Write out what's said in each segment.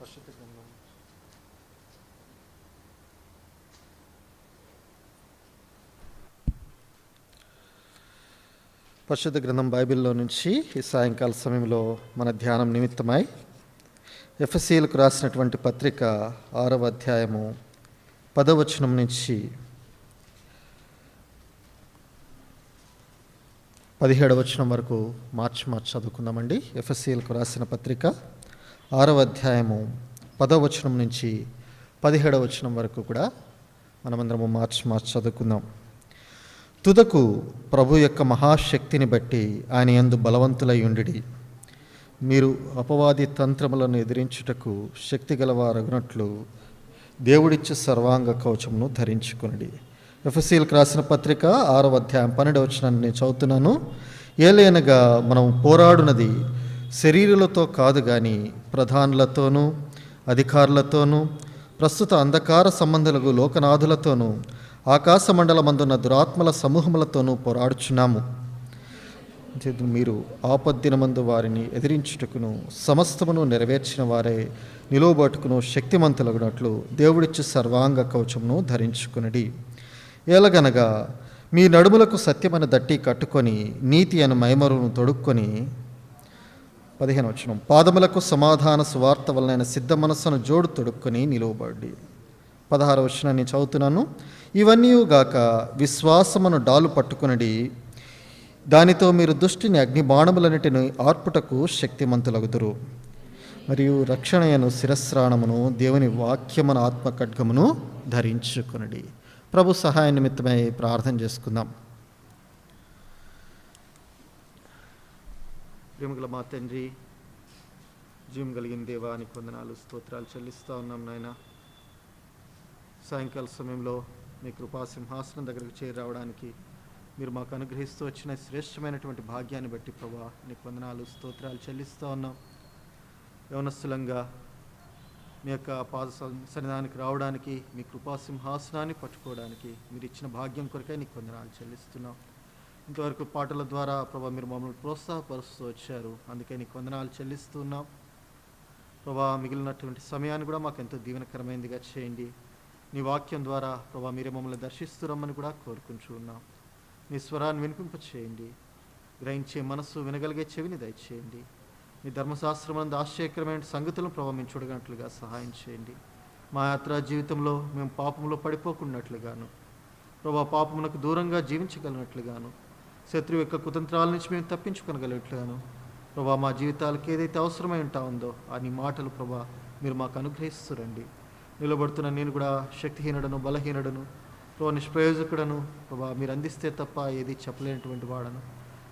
పరిశుద్ధ గ్రంథం పరిశుద్ధ గ్రంథం బైబిల్లో నుంచి ఈ సాయంకాల సమయంలో మన ధ్యానం నిమిత్తమై ఎఫెసీయులకు రాసినటువంటి పత్రిక 6వ అధ్యాయము 10వ వచనం నుంచి 17వ వచనం వరకు మార్చి చదువుకుందామండి. ఎఫెసీయులకు రాసిన పత్రిక 6వ అధ్యాయము 10వ వచనం నుంచి 17వ వచనం వరకు కూడా మనమందరము మార్చి చదువుకుందాం. తుదకు ప్రభు యొక్క మహాశక్తిని బట్టి ఆయన యందు బలవంతులై ఉండిడి. మీరు అపవాది తంత్రములను ఎదిరించుటకు శక్తి గలవారగునట్లు దేవుడిచ్చే సర్వాంగ కవచమును ధరించుకొనిడి. ఎఫెసీయులకు రాసిన పత్రిక 6వ అధ్యాయం 12వ వచనాన్ని నేను చదువుతున్నాను. ఏలయనగా మనం పోరాడునది శరీరులతో కాదు కానీ ప్రధానులతోనూ అధికారులతోనూ ప్రస్తుత అంధకార సంబంధులకు లోకనాథులతోనూ ఆకాశ మండలమందున్న దురాత్మల సమూహములతోనూ పోరాడుచున్నాము. మీరు ఆపద్దినమందు వారిని ఎదిరించుటకును సమస్తమును నెరవేర్చిన వారే నిలువబట్టుకును శక్తిమంతులగునట్లు దేవుడిచ్చి సర్వాంగ కవచమును ధరించుకునడి. ఏలగనగా మీ నడుములకు సత్యమైన దట్టి కట్టుకొని నీతి అను మైమరును తొడుక్కొని 15వ వచనం పాదములకు సమాధాన సువార్త వలన సిద్ధ మనస్సును జోడు తొడుక్కొని నిలువబడి. 16వ వచనాన్ని చదువుతున్నాను. ఇవన్నీ గాక విశ్వాసమును డాలు పట్టుకునడి, దానితో మీరు దుష్టిని అగ్నిబాణములన్నిటిని ఆర్పుటకు శక్తిమంతులగుదురు. మరియు రక్షణయను శిరస్రాణమును దేవుని వాక్యమున ఆత్మ ఖడ్గమును ధరించుకునడి. ప్రభు సహాయ నిమిత్తమై ప్రార్థన చేసుకుందాం. ప్రేమగల మా తండ్రి, జీవం కలిగిన దేవానికి వందనాలు స్తోత్రాలు చెల్లిస్తూ ఉన్నాం నాయన. సాయంకాల సమయంలో మీ కృపా సింహాసనం దగ్గరకు చేరి రావడానికి మీరు మాకు అనుగ్రహిస్తూ వచ్చిన శ్రేష్టమైనటువంటి భాగ్యాన్ని బట్టి ప్రభా నీకు వందనాలు స్తోత్రాలు చెల్లిస్తూ ఉన్నాం. యవనస్తులంగా మీ యొక్క పాద సన్నిధానికి రావడానికి, మీ కృపా సింహాసనాన్ని పట్టుకోవడానికి మీరు ఇచ్చిన భాగ్యం కొరకే నీకు వందనాలు చెల్లిస్తున్నాం. ఇంతవరకు పాటల ద్వారా ప్రభా మీరు మమ్మల్ని ప్రోత్సాహపరుస్తూ వచ్చారు, అందుకే నీకు వందనాలు చెల్లిస్తున్నాం. ప్రభా మిగిలినటువంటి సమయాన్ని కూడా మాకు ఎంతో దీవెనకరమైనదిగా చేయండి. నీ వాక్యం ద్వారా ప్రభా మీరే మమ్మల్ని దర్శిస్తురమ్మని కూడా కోరుకుంటూ ఉన్నాం. మీ స్వరాన్ని వినిపింప చేయండి, గ్రహించే మనస్సు వినగలిగే చెవిని దయచేయండి. మీ ధర్మశాస్త్రమందు ఆశ్చర్యకరమైన సంగతులను ప్రభావ మేము చూడగనట్లుగా సహాయం చేయండి. మా యాత్రా జీవితంలో మేము పాపంలో పడిపోకున్నట్లుగాను, ప్రభా పాపమునకు దూరంగా జీవించగలిగినట్లుగాను, శత్రువు యొక్క కుతంత్రాల నుంచి మేము తప్పించుకొనగలిగినట్లుగాను ప్రభా మా జీవితాలకు ఏదైతే అవసరమై ఉంటా ఉందో ఆ నీ మాటలు ప్రభా మీరు మాకు అనుగ్రహిస్తురండి. నిలబడుతున్న నేను కూడా శక్తిహీనుడను, బలహీనుడను, ప్రభా నిష్ప్రయోజకుడను. ప్రభా మీరు అందిస్తే తప్ప ఏది చెప్పలేనటువంటి వాడను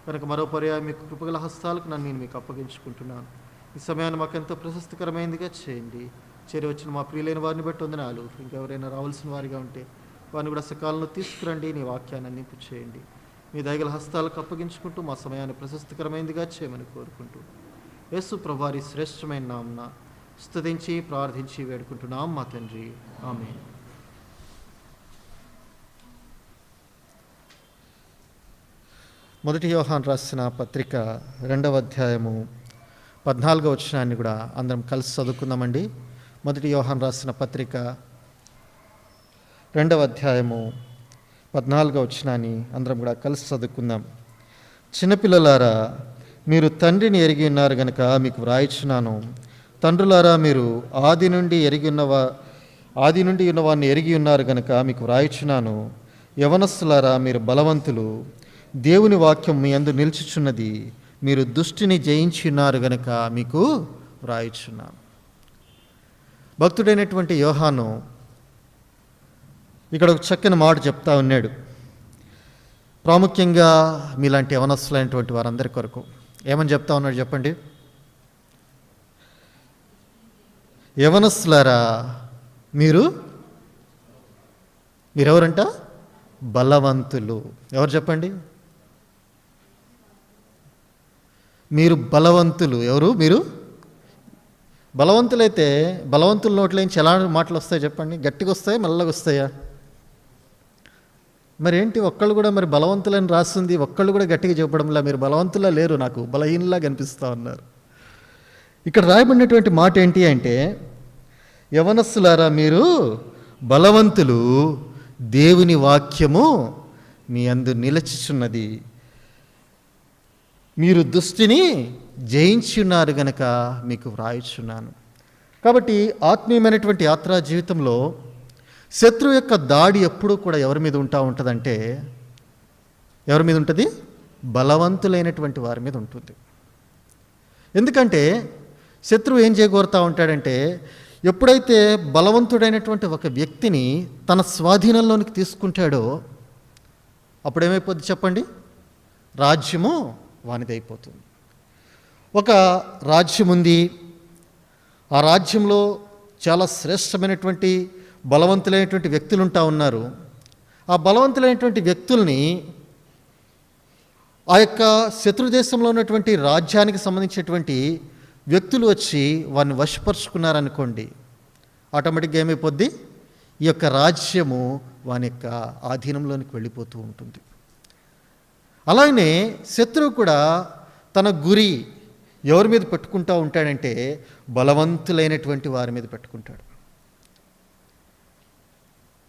కనుక మరో పర్యాయం మీకు కృపగల హస్తాలకు నేను మీకు అప్పగించుకుంటున్నాను. ఈ సమయాన్ని మాకు ఎంతో ప్రశస్తకరమైనదిగా చేయండి. చేరి వచ్చిన మా ప్రియులైన వారిని బట్టి వందనాలు. ఇంకెవరైనా రావాల్సిన వారిగా ఉంటే వారిని కూడా సకాలంలో తీసుకురండి. నీ వాక్యాన్ని అందింపు చేయండి. మీ దయగల హస్తాలకు అప్పగించుకుంటూ మా సమయాన్ని ప్రశస్తకరమైనదిగా చేయమని కోరుకుంటూ యేసు ప్రభువారి శ్రేష్టమైన నామమున స్తుతించి ప్రార్థించి వేడుకుంటున్నాం మా తండ్రి, ఆమేన్. మొదటి యోహాను రాసిన పత్రిక 2వ అధ్యాయము 14వ వచనాన్ని కూడా అందరం కలిసి చదువుకుందామండి. మొదటి యోహాను రాసిన పత్రిక 2వ అధ్యాయము 14వ వచనాన్ని అందరం కూడా కలిసి చదువుకుందాం. చిన్నపిల్లలారా, మీరు తండ్రిని ఎరిగి ఉన్నారు గనుక మీకు వ్రాయిచున్నాను. తండ్రులారా, మీరు ఆది నుండి ఉన్నవారిని ఎరిగి ఉన్నారు గనుక మీకు వ్రాయిచున్నాను. యవనస్తులారా, మీరు బలవంతులు, దేవుని వాక్యం మీ యందు నిలిచిచున్నది, మీరు దుష్టిని జయించి ఉన్నారు గనుక మీకు వ్రాయిచున్నాను. భక్తుడైనటువంటి యోహాను ఇక్కడ ఒక చక్కని మాట చెప్తా ఉన్నాడు. ప్రాముఖ్యంగా మీలాంటి యవనస్తులైనటువంటి వారందరి కొరకు ఏమని చెప్తా ఉన్నాడు చెప్పండి. యవనస్తులారా, మీరెవరంట? బలవంతులు. ఎవరు చెప్పండి? మీరు బలవంతులు. ఎవరు మీరు? బలవంతులైతే బలవంతుల నోట్లోంచి ఎలా మాటలు వస్తాయి చెప్పండి? గట్టిగా వస్తాయా, మెల్లగా వస్తాయా? మరి ఏంటి ఒక్కళ్ళు కూడా మరి బలవంతులని రాస్తుంది, ఒక్కళ్ళు కూడా గట్టిగా చెప్పడంలా మీరు బలవంతులా లేరు, నాకు బలహీనలా కనిపిస్తూ ఉన్నారు. ఇక్కడ రాయబడినటువంటి మాట ఏంటి అంటే యవనస్తులారా, మీరు బలవంతులు, దేవుని వాక్యము మీ అందు నిలచిచున్నది, మీరు దుష్టిని జయించి ఉన్నారు గనక మీకు వ్రాయిచున్నాను. కాబట్టి ఆత్మీయమైనటువంటి యాత్రా జీవితంలో శత్రువు యొక్క దాడి ఎప్పుడూ కూడా ఎవరి మీద ఉంటుందంటే, ఎవరి మీద ఉంటుంది? బలవంతులైనటువంటి వారి మీద ఉంటుంది. ఎందుకంటే శత్రువు ఏం చేయగోరుతూ ఉంటాడంటే, ఎప్పుడైతే బలవంతుడైనటువంటి ఒక వ్యక్తిని తన స్వాధీనంలోనికి తీసుకుంటాడో అప్పుడేమైపోద్ది చెప్పండి? రాజ్యము వానిదైపోతుంది. ఒక రాజ్యం ఉంది, ఆ రాజ్యంలో చాలా శ్రేష్టమైనటువంటి బలవంతులైనటువంటి వ్యక్తులు ఉంటా ఉన్నారు. ఆ బలవంతులైనటువంటి వ్యక్తుల్ని ఆ యొక్క శత్రుదేశంలో ఉన్నటువంటి రాజ్యానికి సంబంధించినటువంటి వ్యక్తులు వచ్చి వారిని వశపరుచుకున్నారనుకోండి, ఆటోమేటిక్గా ఏమైపోద్ది? ఈ యొక్క రాజ్యము వాని యొక్క ఆధీనంలోనికి వెళ్ళిపోతూ ఉంటుంది. అలానే శత్రువు కూడా తన గురి ఎవరి మీద పెట్టుకుంటూ ఉంటాడంటే, బలవంతులైనటువంటి వారి మీద పెట్టుకుంటాడు.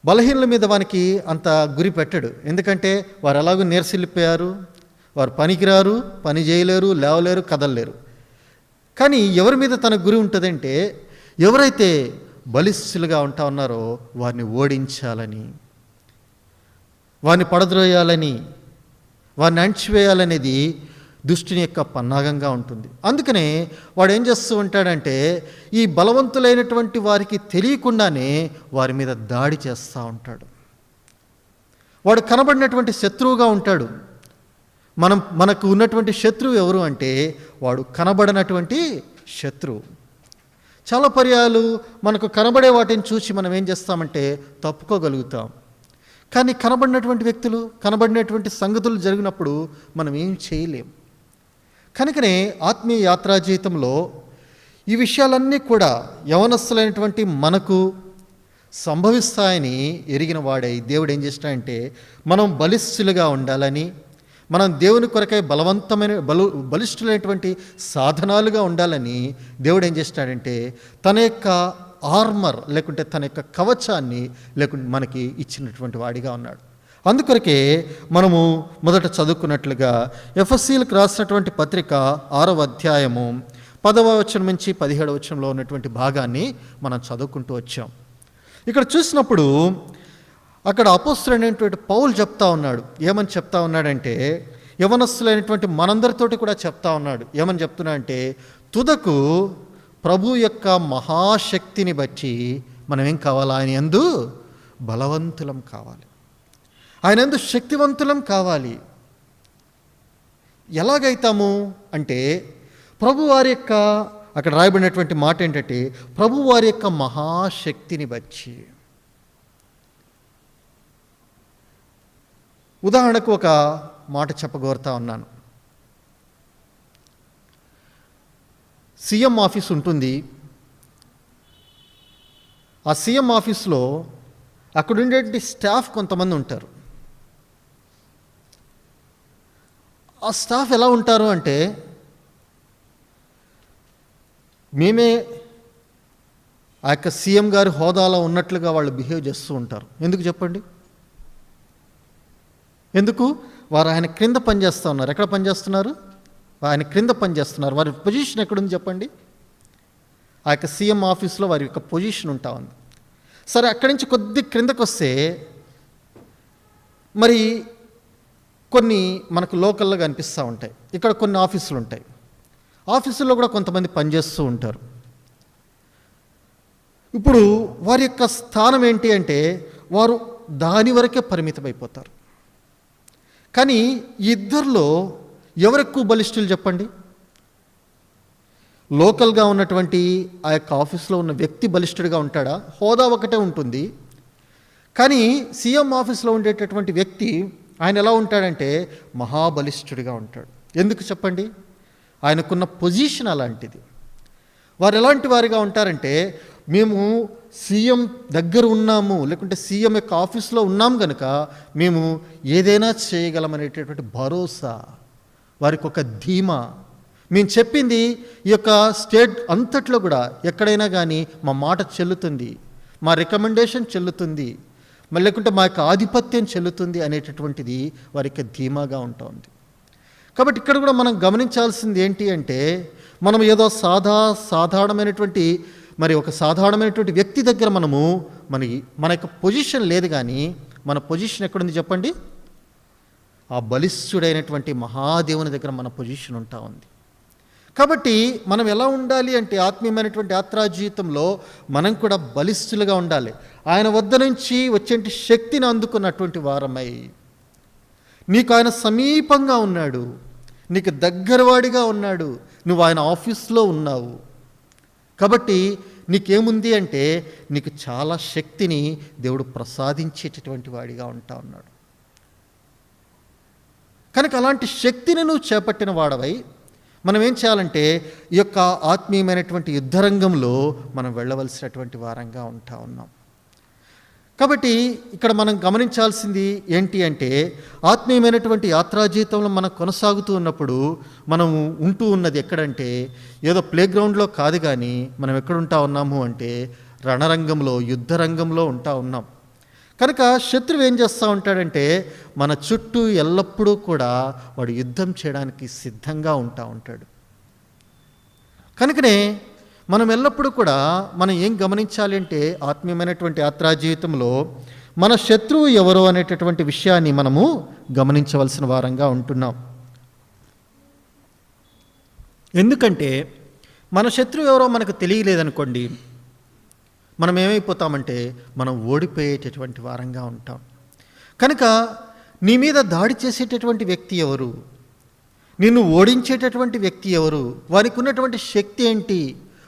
బలహీనుల మీద వానికి అంత గురి పెట్టడు. ఎందుకంటే వారు ఎలాగో నీరసిల్లిపోయారు, వారు పనికిరారు, పని చేయలేరు, లేవలేరు, కదలలేరు. కానీ ఎవరి మీద తన గురి ఉంటుందంటే, ఎవరైతే బలిష్ఠులుగా ఉంటా ఉన్నారో వారిని ఓడించాలని, వారిని పడద్రోయాలని, వారిని అణిచివేయాలనేది దుష్టుని యొక్క పన్నాగంగా ఉంటుంది. అందుకనే వాడు ఏం చేస్తూ ఉంటాడంటే, ఈ బలవంతులైనటువంటి వారికి తెలియకుండానే వారి మీద దాడి చేస్తూ ఉంటాడు. వాడు కనబడినటువంటి శత్రువుగా ఉంటాడు. మనకు ఉన్నటువంటి శత్రువు ఎవరు అంటే, వాడు కనబడినటువంటి శత్రువు. చాలా పర్యాలు మనకు కనబడే వాటిని చూసి మనం ఏం చేస్తామంటే తప్పుకోగలుగుతాం. కానీ కనబడినటువంటి వ్యక్తులు, కనబడినటువంటి సంగతులు జరిగినప్పుడు మనం ఏం చేయలేం. కనుకనే ఆత్మీయ యాత్రా జీవితంలో ఈ విషయాలన్నీ కూడా యవనస్తులైనటువంటి మనకు సంభవిస్తాయని ఎరిగిన వాడై దేవుడు ఏం చేస్తాడంటే, మనం బలిష్ఠులుగా ఉండాలని, మనం దేవుని కొరకై బలిష్ఠులైనటువంటి సాధనాలుగా ఉండాలని దేవుడు ఏం చేస్తాడంటే, తన యొక్క ఆర్మర్ లేకుంటే తన యొక్క కవచాన్ని లేకుంటే మనకి ఇచ్చినటువంటి వాడిగా ఉన్నాడు. అందుకొరకే మనము మొదట చదువుకున్నట్లుగా ఎఫెసీయులకు రాసినటువంటి పత్రిక 6వ అధ్యాయము 10వ వచనం నుంచి 17వ వచనంలో ఉన్నటువంటి భాగాన్ని మనం చదువుకుంటూ వచ్చాం. ఇక్కడ చూసినప్పుడు అక్కడ అపోస్తలుడైనటువంటి పౌలు చెప్తా ఉన్నాడు. ఏమని చెప్తా ఉన్నాడంటే, యవనస్తులైనటువంటి మనందరితోటి కూడా చెప్తా ఉన్నాడు. ఏమని చెప్తున్నాడంటే, తుదకు ప్రభు యొక్క మహాశక్తిని బట్టి మనం ఏం కావాలి? ఆయన యందు బలవంతులం కావాలి, ఆయన యందు శక్తివంతులం కావాలి. ఎలాగైతాము అంటే, ప్రభు వారి యొక్క, అక్కడ రాయబడినటువంటి మాట ఏంటంటే, ప్రభు వారి యొక్క మహాశక్తిని బట్టి. ఉదాహరణకు ఒక మాట చెప్పగోరుతా ఉన్నాను. సీఎం ఆఫీస్ ఉంటుంది. ఆ సీఎం ఆఫీస్లో అక్కడ ఉండేటువంటి స్టాఫ్ కొంతమంది ఉంటారు. ఆ స్టాఫ్ ఎలా ఉంటారు అంటే, మేమే ఆ యొక్క సీఎం గారి హోదాలో ఉన్నట్లుగా వాళ్ళు బిహేవ్ చేస్తూ ఉంటారు. ఎందుకు చెప్పండి? ఎందుకు? వారు ఆయన క్రింద పనిచేస్తూ ఉన్నారు. ఎక్కడ పనిచేస్తున్నారు? ఆయన క్రింద పనిచేస్తున్నారు. వారి పొజిషన్ ఎక్కడుంది చెప్పండి? ఆ యొక్క సీఎం ఆఫీస్లో వారి యొక్క పొజిషన్ ఉంటా ఉంది. సరే, అక్కడి నుంచి కొద్ది క్రిందకు వస్తే మరి కొన్ని మనకు లోకల్గా అనిపిస్తూ ఉంటాయి. ఇక్కడ కొన్ని ఆఫీసులు ఉంటాయి. ఆఫీసుల్లో కూడా కొంతమంది పనిచేస్తూ ఉంటారు. ఇప్పుడు వారి యొక్క స్థానం ఏంటి అంటే, వారు దాని వరకే పరిమితమైపోతారు. కానీ ఇద్దరిలో ఎవరెక్కువ బలిష్ఠులు చెప్పండి? లోకల్గా ఉన్నటువంటి ఆ యొక్క ఆఫీస్లో ఉన్న వ్యక్తి బలిష్ఠుడిగా ఉంటాడా? హోదా ఒకటే ఉంటుంది. కానీ సీఎం ఆఫీస్లో ఉండేటటువంటి వ్యక్తి ఆయన ఎలా ఉంటాడంటే మహాబలిష్ఠుడిగా ఉంటాడు. ఎందుకు చెప్పండి? ఆయనకున్న పొజిషన్ అలాంటిది. వారు ఎలాంటి వారిగా ఉంటారంటే, మేము సీఎం దగ్గర ఉన్నాము, లేకుంటే సీఎం యొక్క ఆఫీస్లో ఉన్నాం కనుక మేము ఏదైనా చేయగలమనేటటువంటి భరోసా, వారికి ఒక ధీమా, మేము చెప్పింది ఈ యొక్క స్టేట్ అంతట్లో కూడా ఎక్కడైనా కానీ మా మాట చెల్లుతుంది, మా రికమెండేషన్ చెల్లుతుంది, మళ్ళీ లేకుంటే మా యొక్క ఆధిపత్యం చెల్లుతుంది అనేటటువంటిది వారికి ధీమాగా ఉంటుంది. కాబట్టి ఇక్కడ కూడా మనం గమనించాల్సింది ఏంటి అంటే, మనం ఏదో సాధారణమైనటువంటి ఒక సాధారణమైనటువంటి వ్యక్తి దగ్గర మన యొక్క పొజిషన్ లేదు, కానీ మన పొజిషన్ ఎక్కడుంది చెప్పండి? ఆ బలిష్ఠుడైనటువంటి మహాదేవుని దగ్గర మన పొజిషన్ ఉంటా ఉంది. కాబట్టి మనం ఎలా ఉండాలి అంటే, ఆత్మీయమైనటువంటి యాత్రా జీవితంలో మనం కూడా బలిష్ఠులుగా ఉండాలి. ఆయన వద్ద నుంచి వచ్చే శక్తిని అందుకున్నటువంటి వారమై, నీకు ఆయన సమీపంగా ఉన్నాడు, నీకు దగ్గరవాడిగా ఉన్నాడు, నువ్వు ఆయన ఆఫీస్లో ఉన్నావు. కాబట్టి నీకేముంది అంటే, నీకు చాలా శక్తిని దేవుడు ప్రసాదించేటటువంటి వాడిగా ఉంటా ఉన్నాడు. కనుక అలాంటి శక్తిని నువ్వు చేపట్టిన వాడవై మనం ఏం చేయాలంటే, ఈ యొక్క ఆత్మీయమైనటువంటి యుద్ధరంగంలో మనం వెళ్ళవలసినటువంటి వారంగా ఉంటా ఉన్నాం. కాబట్టి ఇక్కడ మనం గమనించాల్సింది ఏంటి అంటే, ఆత్మీయమైనటువంటి యాత్రా జీవితంలో మనం కొనసాగుతూ ఉన్నప్పుడు మనం ఉంటూ ఉన్నది ఎక్కడంటే, ఏదో ప్లేగ్రౌండ్లో కాదు, కానీ మనం ఎక్కడుంటా ఉన్నాము అంటే రణరంగంలో, యుద్ధరంగంలో ఉంటా ఉన్నాం. కనుక శత్రువు ఏం చేస్తూ ఉంటాడంటే, మన చుట్టూ ఎల్లప్పుడూ కూడా వాడు యుద్ధం చేయడానికి సిద్ధంగా ఉంటాడు. కనుకనే మనం ఎల్లప్పుడూ కూడా మనం ఏం గమనించాలి అంటే, ఆత్మీయమైనటువంటి యాత్రా జీవితంలో మన శత్రువు ఎవరో అనేటటువంటి విషయాన్ని మనము గమనించవలసిన వారంగా ఉంటున్నాం. ఎందుకంటే మన శత్రువు ఎవరో మనకు తెలియలేదనుకోండి, మనం ఏమైపోతామంటే మనం ఓడిపోయేటటువంటి వారంగా ఉంటాం. కనుక నీ మీద దాడి చేసేటటువంటి వ్యక్తి ఎవరు, నిన్ను ఓడించేటటువంటి వ్యక్తి ఎవరు, వారికి ఉన్నటువంటి శక్తి ఏంటి,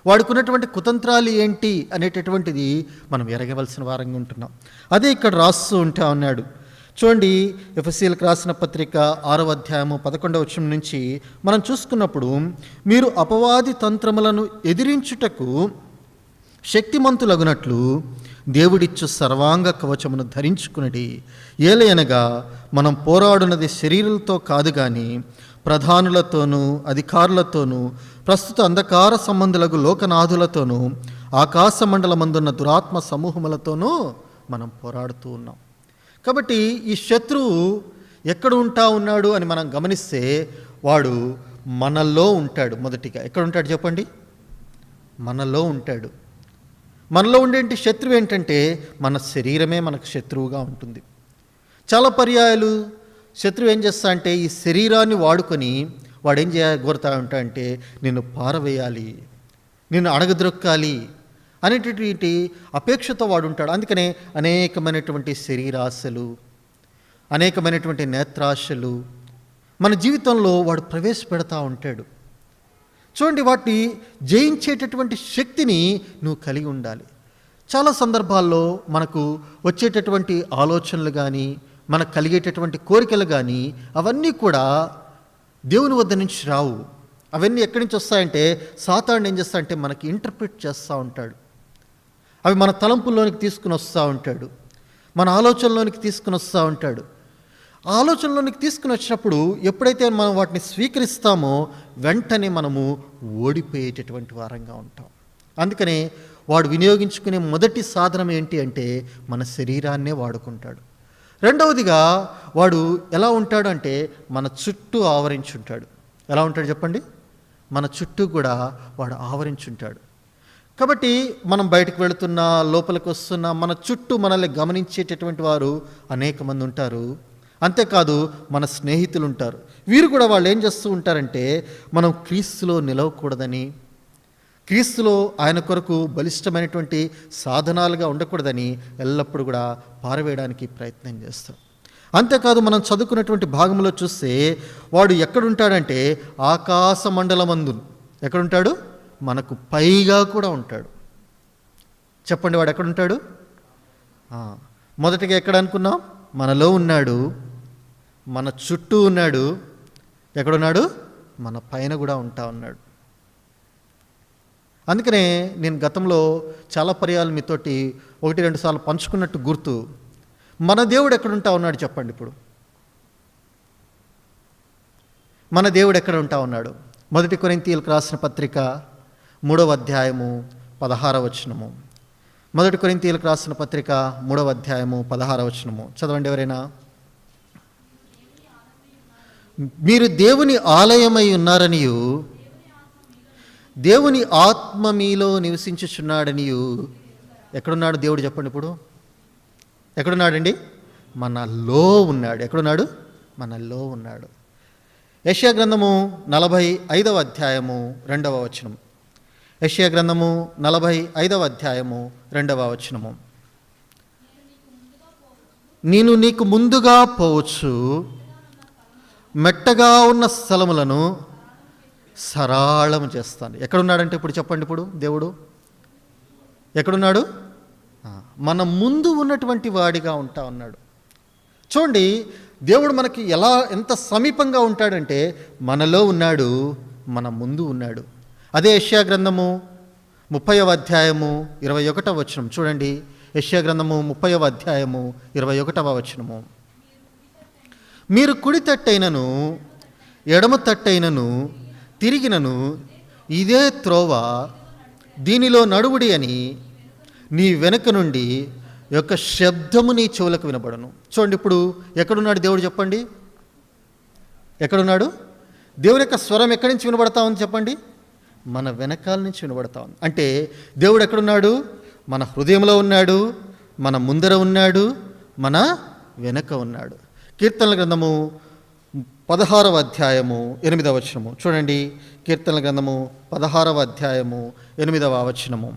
వాడికి ఉన్నటువంటి కుతంత్రాలు ఏంటి అనేటటువంటిది మనం ఎరగవలసిన వారంగా ఉంటున్నాం. అదే ఇక్కడ రాస్తూ ఉంటా ఉన్నాడు. చూడండి, ఎఫెసీయులకు రాసిన పత్రిక 6వ అధ్యాయము 11వ వచనం నుంచి మనం చూసుకున్నప్పుడు, మీరు అపవాది తంత్రములను ఎదిరించుటకు శక్తిమంతులగునట్లు దేవుడిచ్చు సర్వాంగ కవచమును ధరించుకునడి. ఏలయనగా మనం పోరాడున్నది శరీరులతో కాదు, కానీ ప్రధానులతోనూ అధికారులతోనూ ప్రస్తుత అంధకార సంబంధులకు లోకనాథులతోనూ ఆకాశ మండలమందున్న దురాత్మ సమూహములతోనూ మనం పోరాడుతూ ఉన్నాం. కాబట్టి ఈ శత్రువు ఎక్కడ ఉంటా ఉన్నాడు అని మనం గమనిస్తే, వాడు మనలో ఉంటాడు. మొదటిగా ఎక్కడ ఉంటాడు చెప్పండి? మనలో ఉంటాడు. మనలో ఉండేటి శత్రువు ఏంటంటే, మన శరీరమే మనకు శత్రువుగా ఉంటుంది. చాలా పర్యాయాలు శత్రువు ఏం చేస్తా అంటే, ఈ శరీరాన్ని వాడుకొని వాడు ఏం కోరుతా ఉంటా అంటే, నిన్ను పారవేయాలి, నిన్ను అణగద్రొక్కాలి అనేటటువంటి అపేక్షతో వాడు ఉంటాడు. అందుకనే అనేకమైనటువంటి శరీరాశలు, అనేకమైనటువంటి నేత్రాశలు మన జీవితంలో వాడు ప్రవేశపెడతా ఉంటాడు. చూడండి, వాటిని జయించేటటువంటి శక్తిని నువ్వు కలిగి ఉండాలి. చాలా సందర్భాల్లో మనకు వచ్చేటటువంటి ఆలోచనలు కానీ, మనకు కలిగేటటువంటి కోరికలు కానీ, అవన్నీ కూడా దేవుని వద్ద నుంచి రావు. అవన్నీ ఎక్కడి నుంచి వస్తాయంటే, సాతాను ఏం చేస్తాడంటే మనకి ఇంటర్ప్రిట్ చేస్తూ ఉంటాడు. అవి మన తలంపుల్లోనికి తీసుకుని వస్తూ ఉంటాడు, మన ఆలోచనలోనికి తీసుకుని వస్తూ ఉంటాడు. ఆలోచనలోనికి తీసుకుని వచ్చినప్పుడు ఎప్పుడైతే మనం వాటిని స్వీకరిస్తామో వెంటనే మనము ఓడిపోయేటటువంటి వారంగా ఉంటాం. అందుకనే వాడు వినియోగించుకునే మొదటి సాధనం ఏంటి అంటే, మన శరీరాన్నే వాడుకుంటాడు. రెండవదిగా వాడు ఎలా ఉంటాడు అంటే, మన చుట్టూ ఆవరించుంటాడు. ఎలా ఉంటాడు చెప్పండి? మన చుట్టూ కూడా వాడు ఆవరించుంటాడు. కాబట్టి మనం బయటకు వెళుతున్నా, లోపలికి వస్తున్నా, మన చుట్టూ మనల్ని గమనించేటటువంటి వారు అనేక మంది ఉంటారు. అంతేకాదు మన స్నేహితులు ఉంటారు. వీరు కూడా వాళ్ళు ఏం చేస్తూ ఉంటారంటే, మనం క్రీస్తులో నిలవకూడదని, క్రీస్తులో ఆయన కొరకు బలిష్టమైనటువంటి సాధనాలుగా ఉండకూడదని ఎల్లప్పుడూ కూడా పారవేయడానికి ప్రయత్నం చేస్తాం. అంతేకాదు మనం చదువుకున్నటువంటి భాగంలో చూస్తే వాడు ఎక్కడుంటాడంటే, ఆకాశ మండలమందు ఎక్కడుంటాడు? మనకు పైగా కూడా ఉంటాడు. చెప్పండి, వాడు ఎక్కడుంటాడు? మొదటిగా ఎక్కడ అనుకున్నాం? మనలో ఉన్నాడు, మన చుట్టూ ఉన్నాడు. ఎక్కడున్నాడు? మన పైన కూడా ఉంటా ఉన్నాడు. అందుకనే నేను గతంలో చాలా పర్యాలు మీతోటి 1-2 సార్లు పంచుకున్నట్టు గుర్తు. మన దేవుడు ఎక్కడుంటా ఉన్నాడు చెప్పండి? ఇప్పుడు మన దేవుడు ఎక్కడ ఉంటా ఉన్నాడు? మొదటి కొరింథీయులకు రాసిన పత్రిక 3వ అధ్యాయము 16వ వచనము. మొదటి కొరింథీయులకు రాసిన పత్రిక 3వ అధ్యాయము 16వ వచనము చదవండి ఎవరైనా. మీరు దేవుని ఆలయమై ఉన్నారనియు దేవుని ఆత్మ మీలో నివసించుచున్నాడనియు. ఎక్కడున్నాడు దేవుడు చెప్పండి ఇప్పుడు? ఎక్కడున్నాడండి? మనలో ఉన్నాడు. ఎక్కడున్నాడు? మనలో ఉన్నాడు. యెషయా గ్రంథము 45వ అధ్యాయము 2వ వచనం. యెషయా గ్రంథము 45వ అధ్యాయము 2వ వచనము. నేను నీకు ముందుగా పోవచ్చు, మెట్టగా ఉన్న స్థలములను సరళము చేస్తాను. ఎక్కడున్నాడంటే ఇప్పుడు చెప్పండి, ఇప్పుడు దేవుడు ఎక్కడున్నాడు? మన ముందు ఉన్నటువంటి వాడిగా ఉంటా ఉన్నాడు. చూడండి, దేవుడు మనకి ఎంత సమీపంగా ఉంటాడంటే మనలో ఉన్నాడు, మన ముందు ఉన్నాడు. అదే యెషయా గ్రంథము 30వ అధ్యాయము 21వ వచనం చూడండి. యెషయా గ్రంథము 30వ అధ్యాయము 21వ వచనము. మీరు కుడి తట్టైనను ఎడమ తట్టైనను తిరిగినను ఇదే త్రోవ, దీనిలో నడువుడి అని నీ వెనుక నుండి యొక్క శబ్దము నీ చెవులకు వినబడను. చూడండి, ఇప్పుడు ఎక్కడున్నాడు దేవుడు చెప్పండి? ఎక్కడున్నాడు? దేవుని యొక్క స్వరం ఎక్కడి నుంచి వినబడతా ఉంది చెప్పండి? మన వెనకాల నుంచి వినబడతా ఉంది. అంటే దేవుడు ఎక్కడున్నాడు? మన హృదయంలో ఉన్నాడు, మన ముందర ఉన్నాడు, మన వెనక ఉన్నాడు. కీర్తనల గ్రంథము 16వ అధ్యాయము 8వ వచనము చూడండి. కీర్తనల గ్రంథము 16వ అధ్యాయము 8వ వచనము.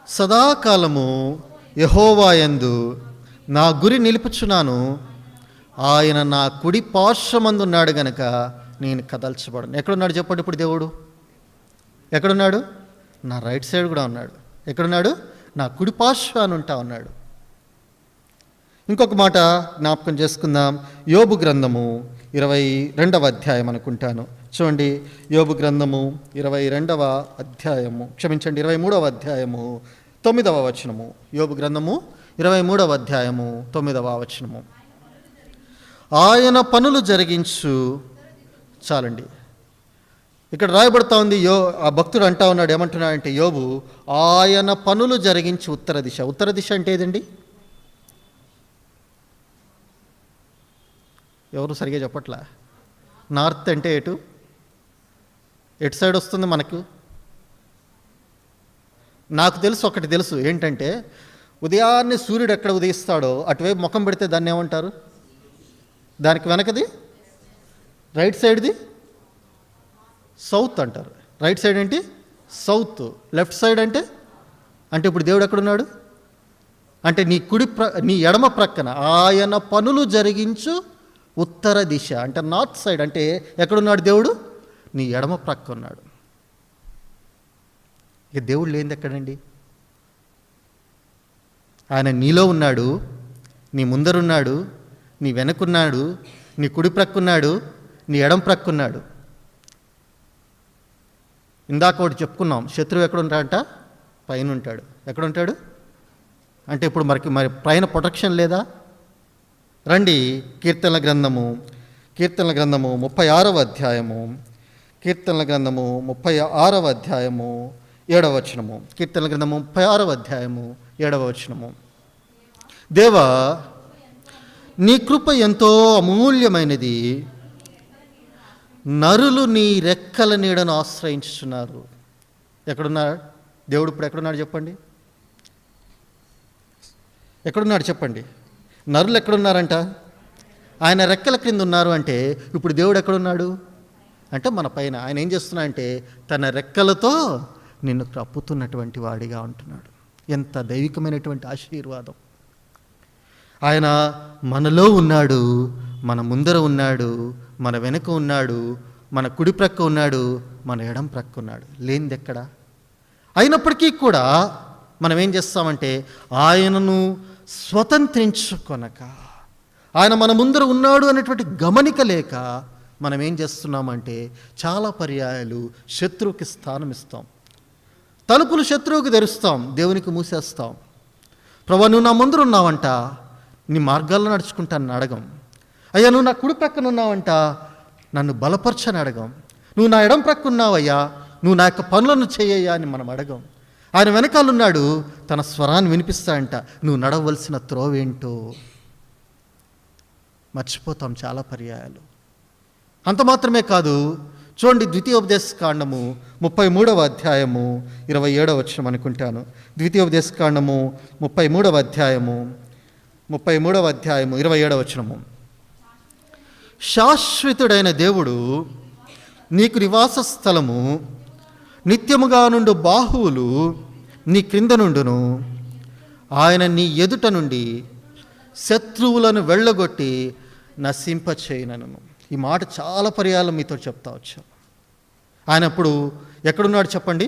సదాకాలము యెహోవా యందు నా గురి నిలుపుచున్నాను, ఆయన నా కుడి పార్శ్వమందున్నాడు గనక నేను కదల్చబడను. ఎక్కడున్నాడు చెప్పండి ఇప్పుడు దేవుడు? ఎక్కడున్నాడు? నా రైట్ సైడ్ కూడా ఉన్నాడు. ఎక్కడున్నాడు? నా కుడి పార్శ్వాన ఉంటా ఉన్నాడు. ఇంకొక మాట జ్ఞాపకం చేసుకుందాం. యోబు గ్రంథము 22వ అధ్యాయం అనుకుంటాను. చూడండి, యోబు గ్రంథము 22వ అధ్యాయము 23వ అధ్యాయము 9వ వచనము. యోబు గ్రంథము 23వ అధ్యాయము 9వ వచనము. ఆయన పనులు జరిగించు. చాలండి, ఇక్కడ రాయబడతా ఉంది. ఆ భక్తుడు అంటా ఉన్నాడు, ఏమంటున్నాడంటే యోబు, ఆయన పనులు జరిగించి ఉత్తర దిశ. ఉత్తర దిశ అంటే ఏదండి? ఎవరు సరిగా చెప్పట్లా. నార్త్ అంటే ఎటు సైడ్ వస్తుంది మనకు? నాకు తెలుసు, ఒకటి తెలుసు ఏంటంటే, ఉదయాన్నే సూర్యుడు ఎక్కడ ఉదయిస్తాడో అటువైపు ముఖం పెడితే దాన్ని ఏమంటారు? దానికి వెనకది రైట్ సైడ్ది సౌత్ అంటారు. రైట్ సైడ్ ఏంటి? సౌత్. లెఫ్ట్ సైడ్ అంటే ఇప్పుడు దేవుడు ఎక్కడున్నాడు అంటే నీ ఎడమ ప్రక్కన ఆయన పనులు జరిగించు ఉత్తర దిశ అంటే నార్త్ సైడ్. అంటే ఎక్కడున్నాడు దేవుడు? నీ ఎడమ ప్రక్క ఉన్నాడు. ఇక దేవుడు లేనిది ఎక్కడండి? ఆయన నీలో ఉన్నాడు, నీ ముందరున్నాడు, నీ వెనకున్నాడు, నీ కుడి ప్రక్కున్నాడు, నీ ఎడం ప్రక్కున్నాడు. ఇందాక ఒకటి చెప్పుకున్నాం, శత్రువు ఎక్కడ ఉంటాడంట? పైన ఉంటాడు. ఎక్కడ ఉంటాడు అంటే ఇప్పుడు మరి పైన ప్రొటెక్షన్ లేదా? రండి, కీర్తనల గ్రంథము 36వ అధ్యాయము. కీర్తనల గ్రంథము 36వ అధ్యాయము 7వ వచనము. కీర్తనల గ్రంథము 36వ అధ్యాయము 7వ వచనము. దేవా, నీ కృప ఎంతో అమూల్యమైనది, నరులు నీ రెక్కల నీడను ఆశ్రయించుచున్నారు. ఎక్కడున్నాడు దేవుడు? ఇప్పుడు ఎక్కడున్నాడు చెప్పండి? ఎక్కడున్నాడు చెప్పండి? నరులు ఎక్కడున్నారంట? ఆయన రెక్కల క్రింద ఉన్నారు. అంటే ఇప్పుడు దేవుడు ఎక్కడున్నాడు అంటే మన పైన. ఆయన ఏం చేస్తున్నాడంటే తన రెక్కలతో నిన్ను కప్పుతున్నటువంటి వాడిగా ఉంటున్నాడు. ఎంత దైవికమైనటువంటి ఆశీర్వాదం! ఆయన మనలో ఉన్నాడు, మన ముందర ఉన్నాడు, మన వెనుక ఉన్నాడు, మన కుడి ప్రక్క ఉన్నాడు, మన ఎడం ప్రక్క ఉన్నాడు. లేనిది ఎక్కడ? అయినప్పటికీ కూడా మనం ఏం చేస్తామంటే ఆయనను స్వతంత్రించుకొనక, ఆయన మన ముందర ఉన్నాడు అనేటువంటి గమనిక లేక మనం ఏం చేస్తున్నామంటే చాలా పర్యాయాలు శత్రువుకి స్థానం ఇస్తాం. తలుపులు శత్రువుకి తెరుస్తాం, దేవునికి మూసేస్తాం. ప్రభా, నువ్వు నా ముందర ఉన్నావంట, నీ మార్గాల్లో నడుచుకుంటాను అడగం. అయ్యా, నువ్వు నా కుడి ప్రక్కన ఉన్నావంట, నన్ను బలపరచని అడగం. నువ్వు నా ఎడం ప్రక్కున్నావయ్యా, నువ్వు నా యొక్క పనులను చేయయ్యా అని మనం అడగం. ఆయన వెనకాలన్నాడు, తన స్వరాన్ని వినిపిస్తాడంట. నువ్వు నడవలసిన త్రోవేంటో మర్చిపోతాం చాలా పర్యాయాలు. అంత మాత్రమే కాదు, చూడండి ద్వితీయోపదేశకాండము 33వ అధ్యాయము 27వ వచనం అనుకుంటాను. ద్వితీయోపదేశకాండము 33వ అధ్యాయము 27వ వచనము. శాశ్వతుడైన దేవుడు నీకు నివాస స్థలము, నిత్యముగా నుండు బాహువులు నీ క్రింద నుండును. ఆయన నీ ఎదుట నుండి శత్రువులను వెళ్ళగొట్టి నశింపచేయనను. ఈ మాట చాలా పర్యాలు మీతో చెప్తా వచ్చాను. ఆయన అప్పుడు ఎక్కడున్నాడు చెప్పండి?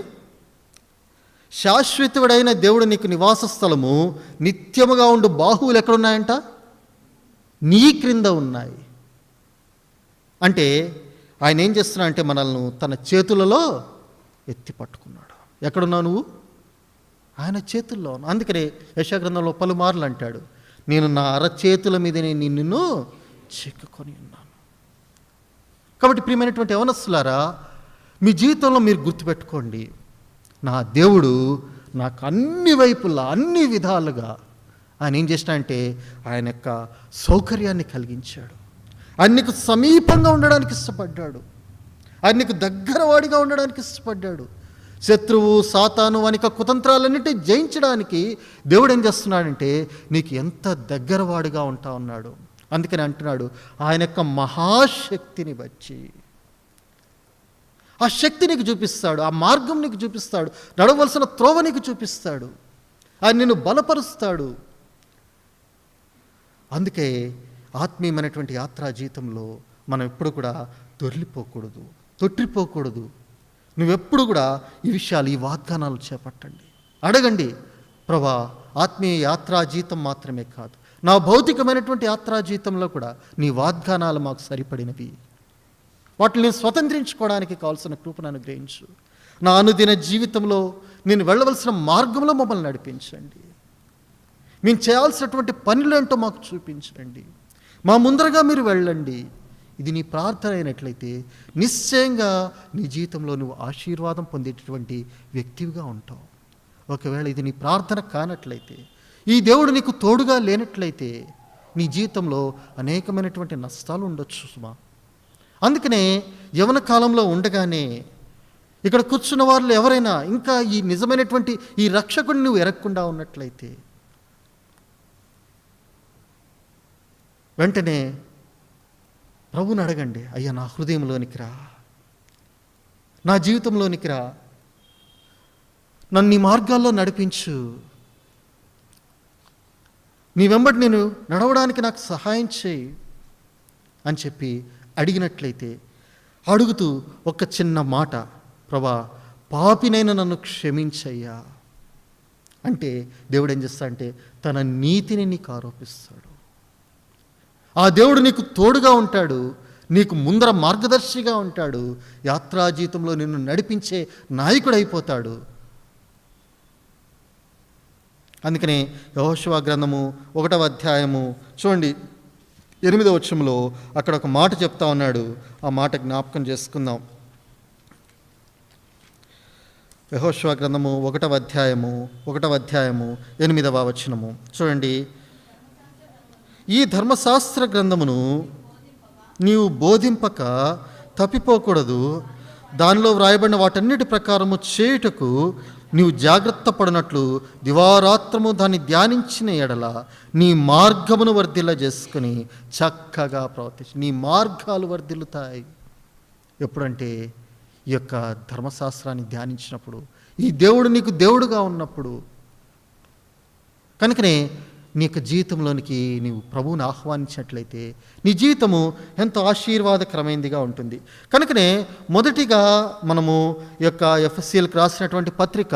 శాశ్వతుడైన దేవుడు నీకు నివాస స్థలము, నిత్యముగా ఉండు బాహువులు ఎక్కడున్నాయంట? నీ క్రింద ఉన్నాయి. అంటే ఆయన ఏం చేస్తున్నా అంటే మనల్ని తన చేతులలో ఎత్తి పట్టుకున్నాడు. ఎక్కడున్నావు నువ్వు? ఆయన చేతుల్లో. అందుకనే యెషయా గ్రంథంలో పలుమార్లు అంటాడు, నేను నా అరచేతుల మీదనే నిన్ను చిక్కుకొని ఉన్నాను. కాబట్టి ప్రియమైనటువంటి యవనస్తులారా, మీ జీవితంలో మీరు గుర్తుపెట్టుకోండి, నా దేవుడు నాకు అన్ని వైపులా అన్ని విధాలుగా ఆయన ఏం చేసినా ఆయన యొక్క సౌకర్యాన్ని కలిగించాడు. ఆయన నీకు సమీపంగా ఉండడానికి ఇష్టపడ్డాడు. ఆయన నీకు దగ్గరవాడిగా ఉండడానికి ఇష్టపడ్డాడు. శత్రువు సాతాను వానికి కుతంత్రాలన్నిటి జయించడానికి దేవుడు ఏం చేస్తున్నాడంటే నీకు ఎంత దగ్గరవాడిగా ఉంటా ఉన్నాడు. అందుకని అంటున్నాడు, ఆయన యొక్క మహాశక్తిని బట్టి ఆ శక్తి నీకు చూపిస్తాడు, ఆ మార్గం నీకు చూపిస్తాడు, నడవలసిన త్రోవ నీకు చూపిస్తాడు, ఆయన నిన్ను బలపరుస్తాడు. అందుకే ఆత్మీయమైనటువంటి యాత్రా జీవితంలో మనం ఎప్పుడు కూడా దొర్లిపోకూడదు, తొట్టిపోకూడదు. నువ్వెప్పుడు కూడా ఈ విషయాలు, ఈ వాగ్దానాలు చేపట్టండి. అడగండి, ప్రభా ఆత్మీయ యాత్రా జీవితం మాత్రమే కాదు, నా భౌతికమైనటువంటి యాత్రా జీవితంలో కూడా నీ వాగ్దానాలు మాకు సరిపడినవి, వాటిని స్వతంత్రించుకోవడానికి కావాల్సిన కృపను అనుగ్రహించు. నా అనుదిన జీవితంలో నేను వెళ్ళవలసిన మార్గంలో మమ్మల్ని నడిపించండి. మేము చేయాల్సినటువంటి పనులేంటో మాకు చూపించండి. మా ముందరగా మీరు వెళ్ళండి. ఇది నీ ప్రార్థన అయినట్లయితే నిశ్చయంగా నీ జీవితంలో నువ్వు ఆశీర్వాదం పొందేటటువంటి వ్యక్తివిగా ఉంటావు. ఒకవేళ ఇది నీ ప్రార్థన కానట్లయితే, ఈ దేవుడు నీకు తోడుగా లేనట్లయితే నీ జీవితంలో అనేకమైనటువంటి నష్టాలు ఉండొచ్చు సుమా. అందుకనే యవన కాలంలో ఉండగానే ఇక్కడ కూర్చున్న వాళ్ళు ఎవరైనా ఇంకా ఈ నిజమైనటువంటి ఈ రక్షకుడిని నువ్వు ఎరగకుండా ఉన్నట్లయితే వెంటనే ప్రభువుని అడగండి, అయ్యా నా హృదయంలోనికి రా, నా జీవితంలోనికి రా, నన్ను నీ మార్గాల్లో నడిపించు, నీ వెంబడి నేను నడవడానికి నాకు సహాయం చేయి అని చెప్పి అడిగినట్లయితే, అడుగుతూ ఒక చిన్న మాట, ప్రభా పాపినైనా నన్ను క్షమించయ్యా అంటే దేవుడు ఏం చేస్తా అంటే తన నీతిని నీకు ఆరోపిస్తాడు. ఆ దేవుడు నీకు తోడుగా ఉంటాడు, నీకు ముందర మార్గదర్శిగా ఉంటాడు, యాత్రా జీవితంలో నిన్ను నడిపించే నాయకుడు అయిపోతాడు. అందుకనే యెహోషువ గ్రంథము 1వ అధ్యాయము చూడండి 8వ వచనంలో అక్కడ ఒక మాట చెప్తా ఉన్నాడు. ఆ మాట జ్ఞాపకం చేసుకుందాం. యెహోషువ గ్రంథము 1వ అధ్యాయము 8వ వచనము చూడండి. ఈ ధర్మశాస్త్ర గ్రంథమును నీవు బోధింపక తప్పిపోకూడదు, దానిలో వ్రాయబడిన వాటన్నిటి ప్రకారము చేయుటకు నీవు జాగ్రత్త పడినట్లు దివారాత్రము దాన్ని ధ్యానించిన ఎడల నీ మార్గమును వర్ధిల్ల చేసుకుని చక్కగా ప్రవర్తించు. నీ మార్గాలు వర్ధిల్లుతాయి. ఎప్పుడంటే ఈ యొక్క ధర్మశాస్త్రాన్ని ధ్యానించినప్పుడు, ఈ దేవుడు నీకు దేవుడుగా ఉన్నప్పుడు. కనుకనే నీ యొక్క జీవితంలోనికి నీవు ప్రభువుని ఆహ్వానించినట్లయితే నీ జీవితము ఎంతో ఆశీర్వాదకరమైనదిగా ఉంటుంది. కనుకనే మొదటిగా మనము ఈ యొక్క ఎఫ్ఎస్సీలకు రాసినటువంటి పత్రిక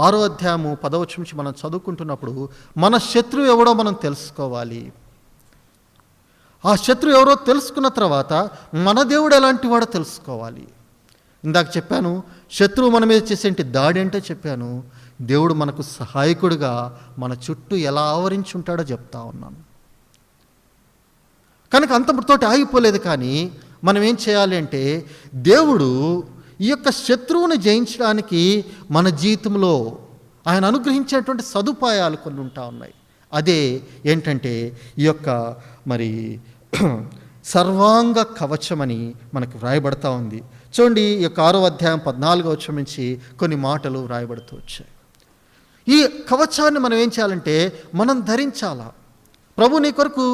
6వ అధ్యాయము 10వ వచనం నుంచి మనం చదువుకుంటున్నప్పుడు మన శత్రువు ఎవడో మనం తెలుసుకోవాలి. ఆ శత్రువు ఎవరో తెలుసుకున్న తర్వాత మన దేవుడు ఎలాంటి వాడో తెలుసుకోవాలి. ఇందాక చెప్పాను, శత్రువు మన మీద చేసేంటి దాడి అంటే చెప్పాను, దేవుడు మనకు సహాయకుడిగా మన చుట్టూ ఎలా ఆవరించి ఉంటాడో చెప్తా ఉన్నాను. కనుక అంతటితోటి ఆగిపోలేదు, కానీ మనం ఏం చేయాలి అంటే, దేవుడు ఈ యొక్క శత్రువుని జయించడానికి మన జీవితంలో ఆయన అనుగ్రహించేటువంటి సదుపాయాలు కొన్ని ఉంటా ఉన్నాయి. అదే ఏంటంటే ఈ యొక్క మరి సర్వాంగ కవచమని మనకు వ్రాయబడతా ఉంది. చూడండి, ఈ యొక్క 6వ అధ్యాయం 14వ వచనం నుంచి కొన్ని మాటలు వ్రాయబడుతూ వచ్చాయి. ఈ కవచాన్ని మనం ఏం చేయాలంటే మనం ధరించాలా. ప్రభు నీ కొరకు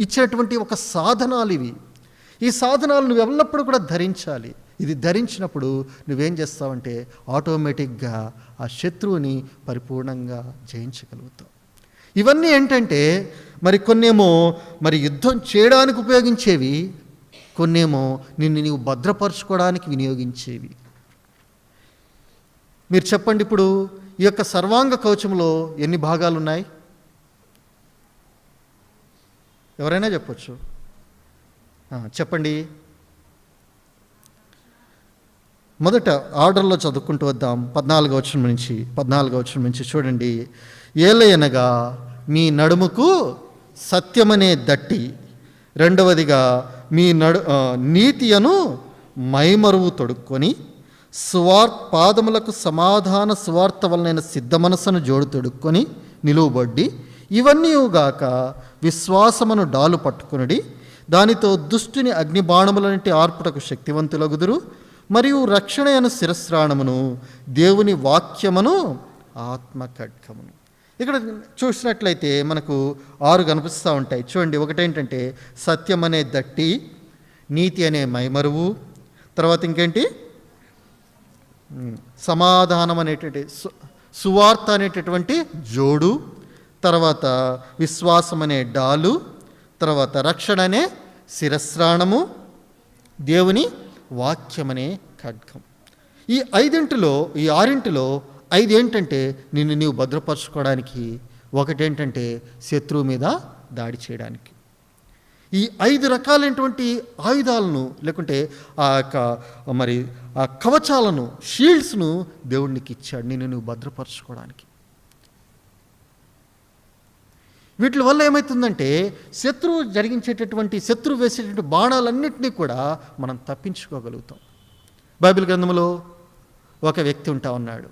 ఇచ్చేటువంటి ఒక సాధనాలు ఇవి. ఈ సాధనాలు నువ్వు ఎల్లప్పుడూ కూడా ధరించాలి. ఇది ధరించినప్పుడు నువ్వేం చేస్తావంటే ఆటోమేటిక్గా ఆ శత్రువుని పరిపూర్ణంగా జయించగలుగుతావు. ఇవన్నీ ఏంటంటే మరి కొన్నేమో మరి యుద్ధం చేయడానికి ఉపయోగించేవి, కొన్నేమో నిన్ను నీవు భద్రపరచుకోవడానికి వినియోగించేవి. మీరు చెప్పండి, ఇప్పుడు ఈ యొక్క సర్వాంగ కవచంలో ఎన్ని భాగాలు ఉన్నాయి? ఎవరైనా చెప్పొచ్చు, చెప్పండి. మొదట ఆర్డర్లో చదువుకుంటూ వద్దాం. 14వ వచనం నుంచి చూడండి. ఏలయనగా మీ నడుముకు సత్యమనే దట్టి, రెండవదిగా మీ నీతియను మైమరువు తొడుక్కొని, పాదములకు సమాధాన సువార్త వలనైన సిద్ధ మనస్సును జోడు తొడుక్కొని నిలువబడ్డి, ఇవన్నీగాక విశ్వాసమును డాలు పట్టుకునుడి, దానితో దుష్టుని అగ్నిబాణములన్నిటి ఆర్పుటకు శక్తివంతులగుదురు, మరియు రక్షణ అను శిరస్రాణమును, దేవుని వాక్యమును, ఆత్మ ఖడ్గమును. ఇక్కడ చూసినట్లయితే మనకు 6 కనిపిస్తూ ఉంటాయి. చూడండి, ఒకటేంటంటే సత్యం అనే దట్టి, నీతి అనే మైమరువు, తర్వాత ఇంకేంటి సమాధానం అనేటువంటి సువార్త అనేటటువంటి జోడు, తర్వాత విశ్వాసం అనే డాలు, తర్వాత రక్షణ అనే శిరస్రాణము, దేవుని వాక్యమనే ఖడ్గం. ఈ 6 5 ఏంటంటే నిన్ను నీవు భద్రపరచుకోవడానికి, ఒకటేంటంటే శత్రువు మీద దాడి చేయడానికి. ఈ 5 రకాలైనటువంటి ఆయుధాలను లేకుంటే ఆ యొక్క మరి ఆ కవచాలను, షీల్డ్స్ను దేవుడికి ఇచ్చాడు నిన్ను నువ్వు భద్రపరచుకోవడానికి. వీటి వల్ల ఏమవుతుందంటే శత్రువు వేసేటటువంటి బాణాలన్నింటినీ కూడా మనం తప్పించుకోగలుగుతాం. బైబిల్ గ్రంథంలో ఒక వ్యక్తి ఉంటా ఉన్నాడు.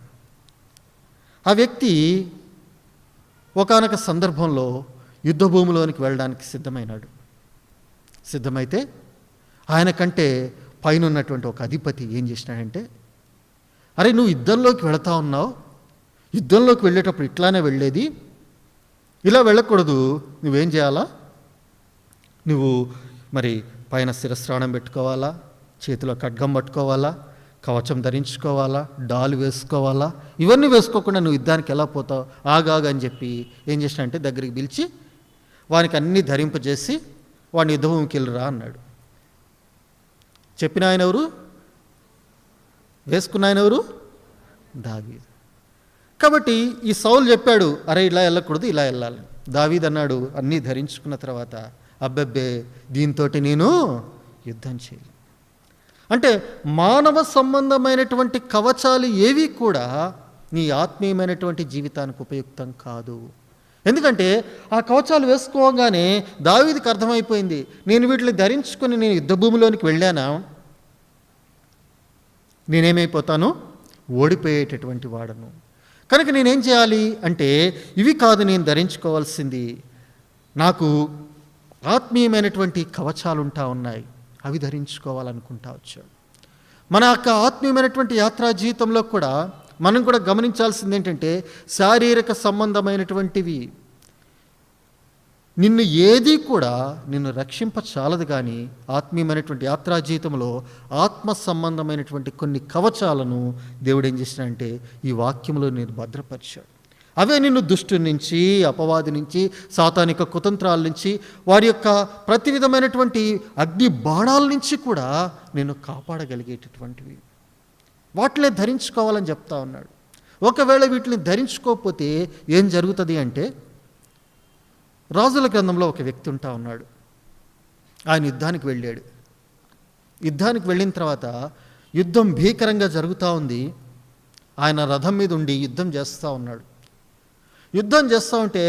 ఆ వ్యక్తి ఒకానొక సందర్భంలో యుద్ధ భూమిలోనికి వెళ్ళడానికి సిద్ధమైతే ఆయన కంటే పైన ఉన్నటువంటి ఒక అధిపతి ఏం చేసినాడంటే, అరే నువ్వు యుద్ధంలోకి వెళతా ఉన్నావు, యుద్ధంలోకి వెళ్ళేటప్పుడు ఇట్లానే వెళ్ళేది, ఇలా వెళ్ళకూడదు, నువ్వేం చేయాలా, నువ్వు మరి పైన శిరస్రాణం పెట్టుకోవాలా, చేతిలో ఖడ్గం పట్టుకోవాలా, కవచం ధరించుకోవాలా, డాలు వేసుకోవాలా, ఇవన్నీ వేసుకోకుండా నువ్వు యుద్ధానికి ఎలా పోతావు, ఆగాగని చెప్పి ఏం చేసినా అంటే దగ్గరికి పిలిచి వానికి అన్నీ ధరింపజేసి వాడిని యుద్ధభూమికి వెళ్ళిరా అన్నాడు. చెప్పిన ఆయన ఎవరు? వేసుకున్న ఆయన ఎవరు? దావీదు. కాబట్టి ఈ సౌలు చెప్పాడు, అరే ఇలా వెళ్ళకూడదు, ఇలా వెళ్ళాలి. దావీదు అన్నాడు, అన్నీ ధరించుకున్న తర్వాత, అబ్బబ్బే దీంతో నేను యుద్ధం చేయలేను. అంటే మానవ సంబంధమైనటువంటి కవచాలు ఏవి కూడా నీ ఆత్మీయమైనటువంటి జీవితానికి ఉపయుక్తం కాదు. ఎందుకంటే ఆ కవచాలు వేసుకోగానే దావీదుకి అర్థమైపోయింది, నేను వీటిని ధరించుకొని నేను యుద్ధ భూమిలోనికి వెళ్ళానా, నేనేమైపోతాను, ఓడిపోయేటటువంటి వాడను. కనుక నేనేం చేయాలి అంటే ఇవి కాదు నేను ధరించుకోవాల్సింది, నాకు ఆత్మీయమైనటువంటి కవచాలు ఉంటా ఉన్నాయి, అవి ధరించుకోవాలనుకుంటా వచ్చాడు. మన యొక్క ఆత్మీయమైనటువంటి యాత్రా జీవితంలో కూడా మనం కూడా గమనించాల్సింది ఏంటంటే శారీరక సంబంధమైనటువంటివి నిన్ను ఏది కూడా నిన్ను రక్షింపచాలదు. కానీ ఆత్మీయమైనటువంటి యాత్రా జీవితంలో ఆత్మ సంబంధమైనటువంటి కొన్ని కవచాలను దేవుడు ఏం చేసినాడంటే ఈ వాక్యంలో నేను భద్రపరిచాడు. అవే నిన్ను దుష్టుని నుంచి, అపవాది నుంచి, సాతానిక కుతంత్రాల నుంచి, వారి యొక్క ప్రతి విధమైనటువంటి అగ్ని బాణాల నుంచి కూడా నిన్ను కాపాడగలిగేటటువంటివి. వాటినే ధరించుకోవాలని చెప్తా ఉన్నాడు. ఒకవేళ వీటిని ధరించుకోకపోతే ఏం జరుగుతుంది అంటే, రాజుల గ్రంథంలో ఒక వ్యక్తి ఉంటా ఉన్నాడు. ఆయన యుద్ధానికి వెళ్ళాడు. యుద్ధానికి వెళ్ళిన తర్వాత యుద్ధం భీకరంగా జరుగుతూ ఉంది. ఆయన రథం మీద ఉండి యుద్ధం చేస్తూ ఉన్నాడు. యుద్ధం చేస్తూ ఉంటే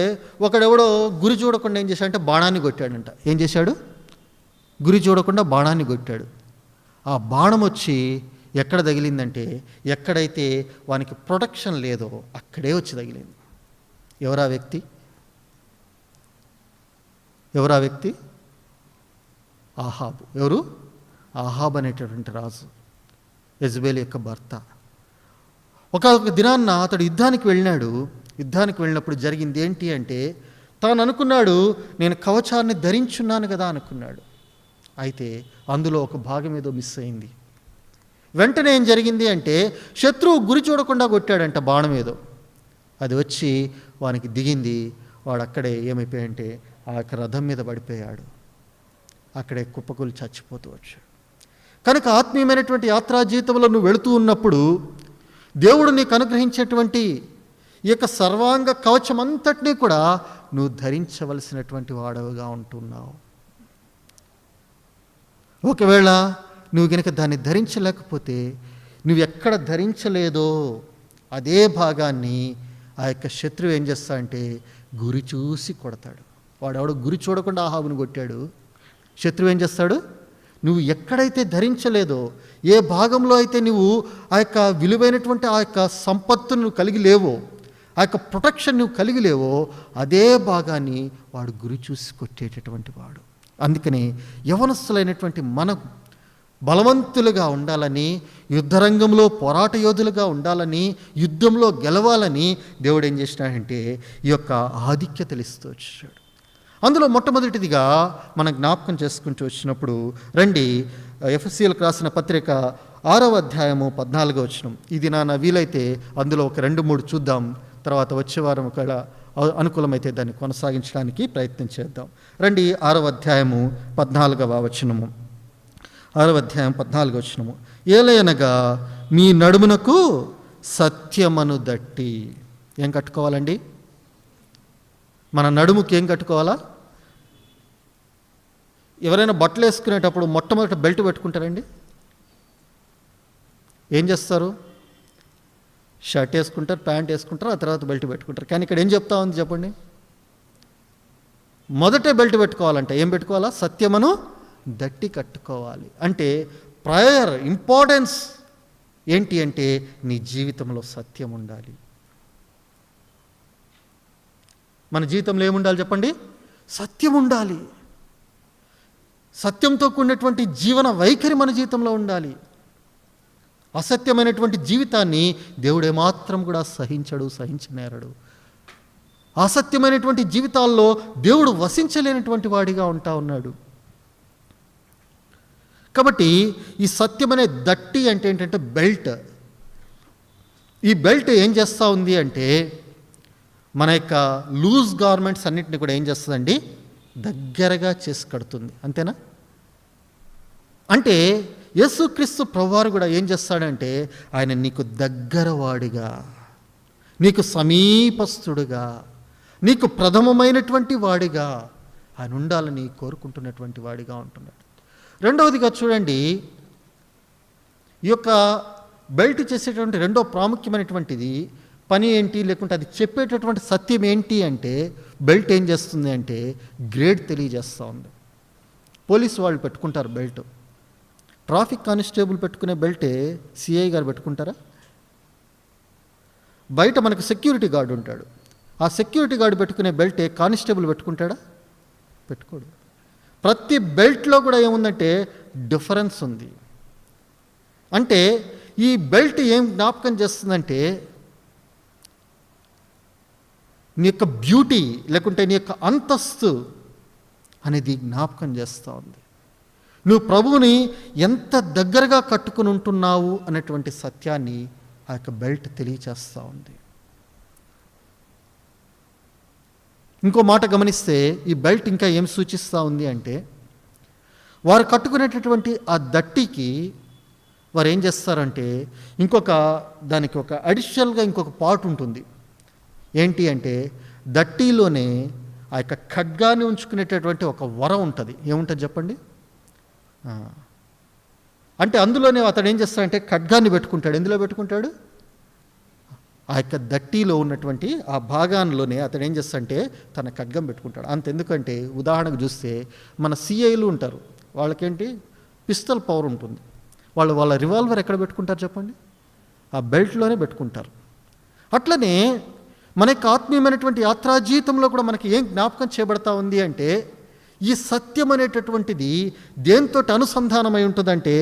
ఒకడెవడో గురి చూడకుండా ఏం చేశాడంటే బాణాన్ని కొట్టాడంట. ఏం చేశాడు? గురి చూడకుండా బాణాన్ని కొట్టాడు. ఆ బాణం వచ్చి ఎక్కడ తగిలిందంటే, ఎక్కడైతే వానికి ప్రొటెక్షన్ లేదో అక్కడే వచ్చి తగిలింది. ఎవరా వ్యక్తి? ఎవరా వ్యక్తి? ఆహాబు. ఎవరు? ఆహాబు అనేటటువంటి రాజు, యెజబెల్ యొక్క భర్త. ఒక దినాన్న అతడు యుద్ధానికి వెళ్ళినాడు. యుద్ధానికి వెళ్ళినప్పుడు జరిగింది ఏంటి అంటే, తాను అనుకున్నాడు నేను కవచాన్ని ధరించున్నాను కదా అనుకున్నాడు. అయితే అందులో ఒక భాగం ఏదో మిస్ అయింది. వెంటనే ఏం జరిగింది అంటే, శత్రువు గురి చూడకుండా కొట్టాడంట బాణం ఏదో. అది వచ్చి వానికి దిగింది. వాడు అక్కడే ఏమైపోయాడంటే ఆ యొక్క రథం మీద పడిపోయాడు. అక్కడే కుప్పకూలి చచ్చిపోతూ వచ్చాడు. కనుక ఆత్మీయమైనటువంటి యాత్రా జీవితంలో నువ్వు వెళుతూ ఉన్నప్పుడు దేవుడు నీకు అనుగ్రహించేటువంటి ఈ యొక్క సర్వాంగ కవచం అంతటినీ కూడా నువ్వు ధరించవలసినటువంటి వాడవుగా ఉంటున్నావు. ఒకవేళ నువ్వు కనుక దాన్ని ధరించలేకపోతే, నువ్వు ఎక్కడ ధరించలేదో అదే భాగాన్ని ఆ యొక్క శత్రువు ఏం చేస్తాడంటే గురి చూసి కొడతాడు. వాడెవడో గురి చూడకుండా ఆహాబుని కొట్టాడు. శత్రువు ఏం చేస్తాడు? నువ్వు ఎక్కడైతే ధరించలేదో, ఏ భాగంలో అయితే నువ్వు ఆ యొక్క విలువైనటువంటి ఆ యొక్క సంపత్తును నువ్వు కలిగి లేవో, ఆ యొక్క ప్రొటెక్షన్ నువ్వు కలిగి లేవో, అదే భాగాన్ని వాడు గురి చూసి కొట్టేటటువంటి వాడు. అందుకని యవనస్తులైనటువంటి మనం బలవంతులుగా ఉండాలని, యుద్ధరంగంలో పోరాట యోధులుగా ఉండాలని, యుద్ధంలో గెలవాలని దేవుడు ఏం చేసినాడంటే ఈ యొక్క ఆధిక్యతలు ఇస్తూ వచ్చాడు. అందులో మొట్టమొదటిదిగా మనం జ్ఞాపకం చేసుకుంటూ వచ్చినప్పుడు రండి, ఎఫెసీయులకు రాసిన పత్రిక 6వ అధ్యాయము 14వ వచనం. ఇది నా వీలైతే అందులో ఒక 2-3 చూద్దాం. తర్వాత వచ్చే వారం ఒకవేళ అనుకూలమైతే దాన్ని కొనసాగించడానికి ప్రయత్నం చేద్దాం. రండి, 6వ అధ్యాయము 14వ వచనము. 6వ అధ్యాయం 14వ వచనము. ఏలయనగా మీ నడుమునకు సత్యమను దట్టి. ఏం కట్టుకోవాలండి? మన నడుముకి ఏం కట్టుకోవాలా? ఎవరైనా బట్టలు వేసుకునేటప్పుడు మొట్టమొదటి బెల్ట్ పెట్టుకుంటారండి? ఏం చేస్తారు? షర్ట్ వేసుకుంటారు, ప్యాంట్ వేసుకుంటారు, ఆ తర్వాత బెల్ట్ పెట్టుకుంటారు. కానీ ఇక్కడ ఏం చెప్తా ఉంది చెప్పండి? మొదటే బెల్ట్ పెట్టుకోవాలంటే ఏం పెట్టుకోవాలా? సత్యమును దట్టి కట్టుకోవాలి. అంటే ప్రయర్ ఇంపార్టెన్స్ ఏంటి అంటే నీ జీవితంలో సత్యం ఉండాలి. మన జీవితంలో ఏముండాలి చెప్పండి? సత్యం ఉండాలి. సత్యంతో కూడినటువంటి జీవన వైఖరి మన జీవితంలో ఉండాలి. అసత్యమైనటువంటి జీవితాన్ని దేవుడు ఏమాత్రం కూడా సహించనేరడు. అసత్యమైనటువంటి జీవితాల్లో దేవుడు వసించలేనటువంటి వాడిగా ఉంటా ఉన్నాడు. కాబట్టి ఈ సత్యమనే దట్టి అంటే ఏంటంటే బెల్ట్. ఈ బెల్ట్ ఏం చేస్తూ ఉంది అంటే మన యొక్క లూజ్ గార్మెంట్స్ అన్నింటినీ కూడా ఏం చేస్తుందండి? దగ్గరగా చేసి కడుతుంది. అంతేనా? అంటే యేసుక్రీస్తు ప్రభువారు కూడా ఏం చేస్తాడంటే ఆయన నీకు దగ్గరవాడిగా, నీకు సమీపస్తుడుగా, నీకు ప్రథమమైనటువంటి వాడిగా ఆయన ఉండాలని కోరుకుంటున్నటువంటి వాడిగా ఉంటున్నాడు. రెండవదిగా చూడండి, ఈ యొక్క బెల్ట్ చేసేటువంటి రెండో ప్రాముఖ్యమైనటువంటిది పని ఏంటి, లేకుంటే అది చెప్పేటటువంటి సత్యం ఏంటి అంటే బెల్ట్ ఏం చేస్తుంది అంటే గ్రేడ్ తెలియజేస్తూ ఉంది. పోలీసు వాళ్ళు పెట్టుకుంటారు బెల్ట్. ట్రాఫిక్ కానిస్టేబుల్ పెట్టుకునే బెల్టే సిఐ గారు పెట్టుకుంటారా? బయట మనకు సెక్యూరిటీ గార్డు ఉంటాడు. ఆ సెక్యూరిటీ గార్డు పెట్టుకునే బెల్టే కానిస్టేబుల్ పెట్టుకుంటాడా? పెట్టుకోడు. ప్రతి బెల్ట్లో కూడా ఏముందంటే డిఫరెన్స్ ఉంది. అంటే ఈ బెల్ట్ ఏం జ్ఞాపకం చేస్తుందంటే నీ యొక్క బ్యూటీ లేకుంటే నీ యొక్క అంతస్తు అనేది జ్ఞాపకం చేస్తూ ఉంది. నువ్వు ప్రభువుని ఎంత దగ్గరగా కట్టుకుని ఉంటున్నావు అనేటువంటి సత్యాన్ని ఆ యొక్క బెల్ట్ తెలియచేస్తూ ఉంది. ఇంకో మాట గమనిస్తే ఈ బెల్ట్ ఇంకా ఏం సూచిస్తూ ఉంది అంటే వారు కట్టుకునేటటువంటి ఆ దట్టికి వారు ఏం చేస్తారంటే దానికి ఒక అడిషనల్గా ఇంకొక పార్ట్ ఉంటుంది. ఏంటి అంటే దట్టిలోనే ఆ యొక్క ఖడ్గాన్ని ఉంచుకునేటటువంటి ఒక వర ఉంటుంది. ఏముంటుంది చెప్పండి? అంటే అందులోనే అతడు ఏం చేస్తాడంటే ఖడ్గాన్ని పెట్టుకుంటాడు. ఎందులో పెట్టుకుంటాడు? ఆ యొక్క దట్టిలో ఉన్నటువంటి ఆ భాగాల్లోనే అతడు ఏం చేస్తాడంటే తన ఖడ్గం పెట్టుకుంటాడు. అంతెందుకంటే ఉదాహరణకు చూస్తే మన సిఐలు ఉంటారు, వాళ్ళకేంటి పిస్తల్ పవర్ ఉంటుంది. వాళ్ళ రివాల్వర్ ఎక్కడ పెట్టుకుంటారు చెప్పండి? ఆ బెల్ట్లోనే పెట్టుకుంటారు. అట్లనే మన యొక్క ఆత్మీయమైనటువంటి యాత్రా జీవితంలో కూడా మనకి ఏం జ్ఞాపకం చేయబడతా ఉంది అంటే, ఈ సత్యం అనేటటువంటిది దేంతో అనుసంధానమై ఉంటుందంటే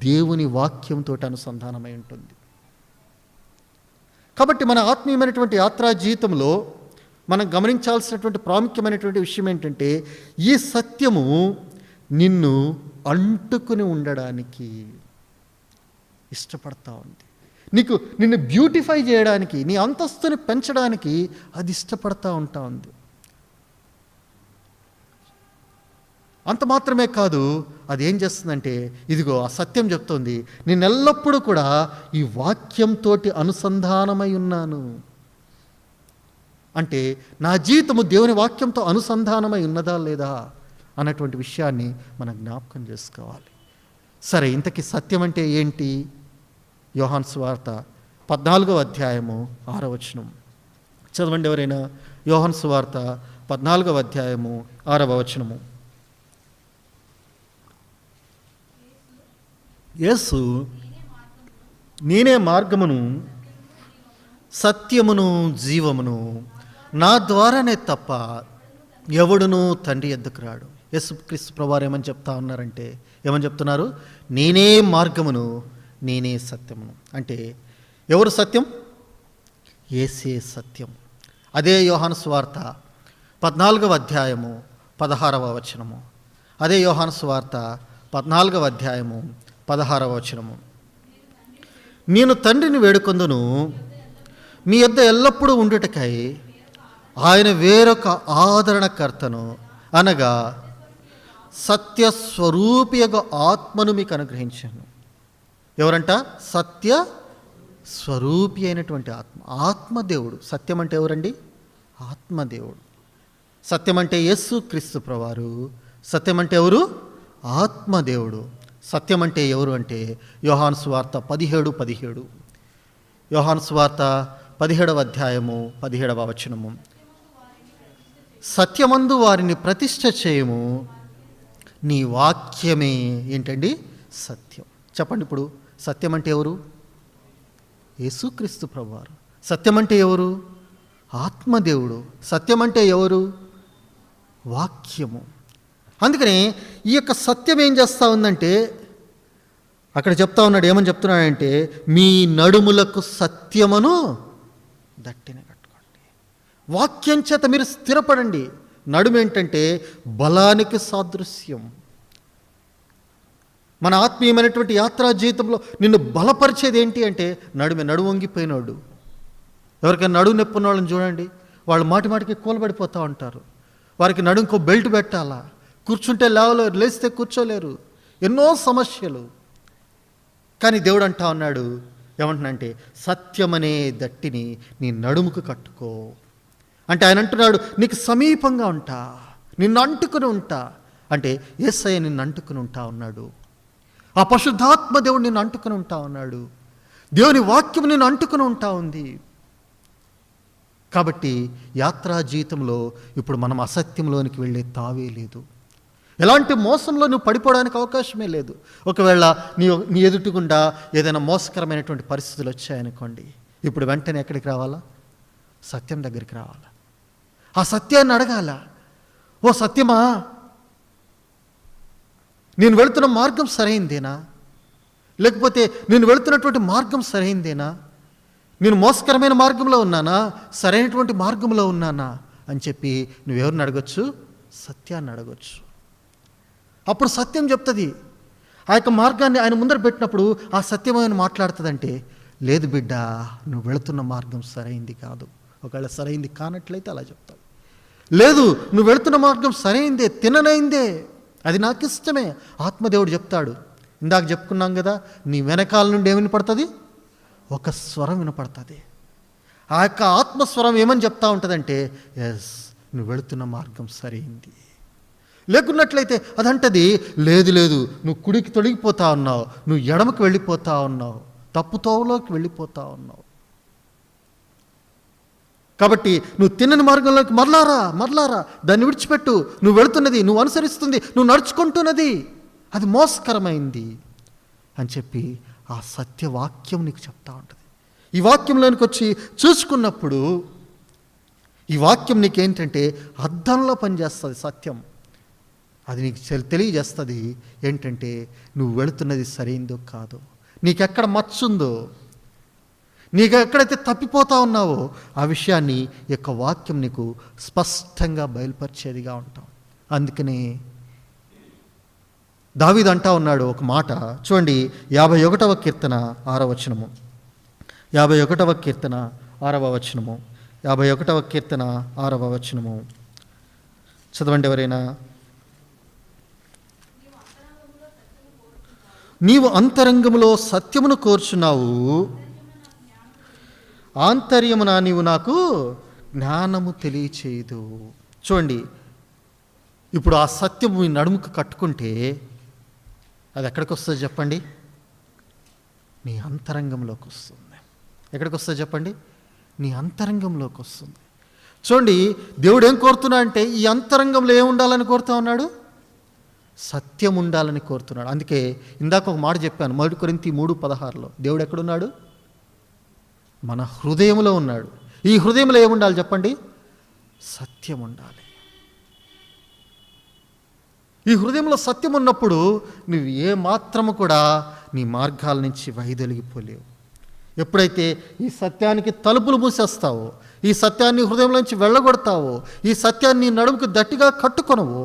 దేవుని వాక్యంతో అనుసంధానమై ఉంటుంది. కాబట్టి మన ఆత్మీయమైనటువంటి యాత్రా జీవితంలో మనం గమనించాల్సినటువంటి ప్రాముఖ్యమైనటువంటి విషయం ఏంటంటే, ఈ సత్యము నిన్ను అంటుకుని ఉండడానికి ఇష్టపడతా ఉంది. నిన్ను బ్యూటిఫై చేయడానికి, నీ అంతస్తుని పెంచడానికి అది ఇష్టపడతా ఉంటా ఉంది. అంత మాత్రమే కాదు, అది ఏం చేస్తుందంటే, ఇదిగో ఆ సత్యం చెప్తోంది, నేను ఎల్లప్పుడూ కూడా ఈ వాక్యంతో అనుసంధానమై ఉన్నాను. అంటే నా జీవితము దేవుని వాక్యంతో అనుసంధానమై ఉన్నదా లేదా అన్నటువంటి విషయాన్ని మనం జ్ఞాపకం చేసుకోవాలి. సరే, ఇంతకీ సత్యం అంటే ఏంటి? యోహాను సువార్త 14వ అధ్యాయము 6వ వచనం చదవండి ఎవరైనా. యోహాను సువార్త 14వ అధ్యాయము 6వ వచనము. యేసు, నేనే మార్గమును సత్యమును జీవమును, నా ద్వారానే తప్ప ఎవడునూ తండ్రి యొద్దకు రాడు. యేసుక్రీస్తు ప్రభువారు ఏమని చెప్తా ఉన్నారంటే, ఏమని చెప్తున్నారు? నేనే మార్గమును, నేనే సత్యమును. అంటే ఎవరు సత్యం? యేసే సత్యం. అదే యోహాను సువార్త 14వ అధ్యాయము 16వ వచనము. అదే యోహాను సువార్త 14వ అధ్యాయము 16వ వచనము. నేను తండ్రిని వేడుకొందును, మీ యొద్ద ఎల్లప్పుడూ ఉండుటకై ఆయన వేరొక ఆదరణకర్తను, అనగా సత్యస్వరూపియగ ఆత్మను మీకు అనుగ్రహించాను. ఎవరంట? సత్య స్వరూపి అయినటువంటి ఆత్మ. ఆత్మదేవుడు. సత్యం అంటే ఎవరండి? ఆత్మదేవుడు. సత్యం అంటే యేసుక్రీస్తు ప్రభువారు. సత్యం అంటే ఎవరు? ఆత్మదేవుడు. సత్యం అంటే ఎవరు అంటే యోహాను సువార్త 17:17. యోహాను సువార్త 17వ అధ్యాయము 17వ వచనము. సత్యమందు వారిని ప్రతిష్ఠ చేయము, నీ వాక్యమే ఏంటండి? సత్యం. చెప్పండి ఇప్పుడు, సత్యం అంటే ఎవరు? యేసుక్రీస్తు ప్రభువారు. సత్యం అంటే ఎవరు? ఆత్మదేవుడు. సత్యం అంటే ఎవరు? వాక్యము. అందుకని ఈ యొక్క సత్యం ఏం చేస్తూ ఉందంటే, అక్కడ చెప్తా ఉన్నాడు, ఏమని చెప్తున్నాడంటే, మీ నడుములకు సత్యమును దట్టిన కట్టుకోండి. వాక్యం చేత మీరు స్థిరపడండి. నడుము ఏంటంటే బలానికి సాదృశ్యం. మన ఆత్మీయమైనటువంటి యాత్రా జీవితంలో నిన్ను బలపరిచేది ఏంటి అంటే నడుము వంగిపోయినోడు. ఎవరికైనా నడుము నొప్పి ఉన్న వాళ్ళని చూడండి, వాళ్ళు మాటికి కూలబడిపోతూ ఉంటారు. వారికి నడుముకో బెల్ట్ పెట్టాలా, కూర్చుంటే లేవలేరు, లేస్తే కూర్చోలేరు, ఎన్నో సమస్యలు. కానీ దేవుడు అంటా ఉన్నాడు, ఏమంటున్నాడంటే సత్యమనే దట్టిని నీ నడుముకు కట్టుకో. అంటే ఆయన అంటున్నాడు, నీకు సమీపంగా ఉంటా, నిన్ను అంటుకుని ఉంటా. అంటే యేసయ్య నిన్ను అంటుకుని ఉంటా ఉన్నాడు. ఆ పరిశుద్ధాత్మ దేవుడు నిన్ను అంటుకుని ఉంటా ఉన్నాడు. దేవుని వాక్యం నిన్ను అంటుకుని ఉంటా ఉంది. కాబట్టి యాత్రా జీవితంలో ఇప్పుడు మనం అసత్యంలోనికి వెళ్ళే తావే లేదు. ఎలాంటి మోసంలో నువ్వు పడిపోవడానికి అవకాశమే లేదు. ఒకవేళ నీ ఎదుటిగుండా ఏదైనా మోసకరమైనటువంటి పరిస్థితులు వచ్చాయనుకోండి, ఇప్పుడు వెంటనే ఎక్కడికి రావాలా? సత్యం దగ్గరికి రావాలా. ఆ సత్యాన్ని అడగాల, ఓ సత్యమా, నేను వెళుతున్న మార్గం సరైందేనా? లేకపోతే నేను వెళుతున్నటువంటి మార్గం సరైందేనా? నేను మోసకరమైన మార్గంలో ఉన్నానా, సరైనటువంటి మార్గంలో ఉన్నానా అని చెప్పి నువ్వెవరిని అడగచ్చు? సత్యాన్ని అడగచ్చు. అప్పుడు సత్యం చెప్తుంది. ఆ యొక్క మార్గాన్ని ఆయన ముందర పెట్టినప్పుడు ఆ సత్యమైన మాట్లాడుతుందంటే, లేదు బిడ్డ, నువ్వు వెళుతున్న మార్గం సరైంది కాదు. ఒకవేళ సరైంది కానట్లయితే అలా చెప్తావు. లేదు, నువ్వు వెళుతున్న మార్గం సరైందే, తిననైందే, అది నాకు ఇష్టమే. ఆత్మదేవుడు చెప్తాడు. ఇందాక చెప్పుకున్నాం కదా, నీ వెనకాల నుండి ఏమి వినపడుతుంది? ఒక స్వరం వినపడుతుంది. ఆ యొక్క ఆత్మస్వరం ఏమని చెప్తా ఉంటుందంటే, ఎస్, నువ్వు వెళుతున్న మార్గం సరైంది. లేకున్నట్లయితే అదంటది, లేదు నువ్వు కుడికి తొలగిపోతా ఉన్నావు, నువ్వు ఎడమకు వెళ్ళిపోతా ఉన్నావు, తప్పుతోవలోకి వెళ్ళిపోతా ఉన్నావు. కాబట్టి నువ్వు తిన్నని మార్గంలోకి మరలారా, దాన్ని విడిచిపెట్టు. నువ్వు వెళుతున్నది, నువ్వు అనుసరిస్తుంది, నువ్వు నడుచుకుంటున్నది అది మోసకరమైంది అని చెప్పి ఆ సత్యవాక్యం నీకు చెప్తా ఉంటుంది. ఈ వాక్యంలోనికి వచ్చి చూసుకున్నప్పుడు ఈ వాక్యం నీకేంటంటే అద్దంలో పనిచేస్తుంది. సత్యం అది నీకు తెలియజేస్తుంది ఏంటంటే నువ్వు వెళుతున్నది సరైందో కాదో, నీకెక్కడ మచ్చుందో, నీకు ఎక్కడైతే తప్పిపోతా ఉన్నావో ఆ విషయాన్ని యొక్క వాక్యం నీకు స్పష్టంగా బయలుపరిచేదిగా ఉంటాం. అందుకనే దావీదు అంటా ఉన్నాడు ఒక మాట చూడండి, 51వ కీర్తన 6వ వచనము. 51వ కీర్తన 6వ వచనము. 51వ కీర్తన 6వ వచనము చదవండి ఎవరైనా. నీవు అంతరంగములో సత్యమును కోరుచున్నావు, ఆంతర్యమున నీవు నాకు జ్ఞానము తెలియచేయదు. చూడండి, ఇప్పుడు ఆ సత్యము మీ నడుముకు కట్టుకుంటే అది ఎక్కడికి వస్తుంది చెప్పండి? నీ అంతరంగంలోకి వస్తుంది. ఎక్కడికి వస్తుంది చెప్పండి? నీ అంతరంగంలోకి వస్తుంది. చూడండి, దేవుడు ఏం కోరుతున్నా అంటే ఈ అంతరంగంలో ఏం ఉండాలని కోరుతా ఉన్నాడు? సత్యం ఉండాలని కోరుతున్నాడు. అందుకే ఇందాక ఒక మాట చెప్పాను, 1 కొరింథీ 3:16లో దేవుడు ఎక్కడున్నాడు? మన హృదయంలో ఉన్నాడు. ఈ హృదయంలో ఏముండాలి చెప్పండి? సత్యం ఉండాలి. ఈ హృదయంలో సత్యం ఉన్నప్పుడు నువ్వు ఏ మాత్రము కూడా నీ మార్గాల నుంచి వైదొలిగిపోలేవు. ఎప్పుడైతే ఈ సత్యానికి తలుపులు మూసేస్తావో, ఈ సత్యాన్ని హృదయంలో నుంచి వెళ్ళగొడతావో, ఈ సత్యాన్ని నడుముకు గట్టిగా కట్టుకొనవో,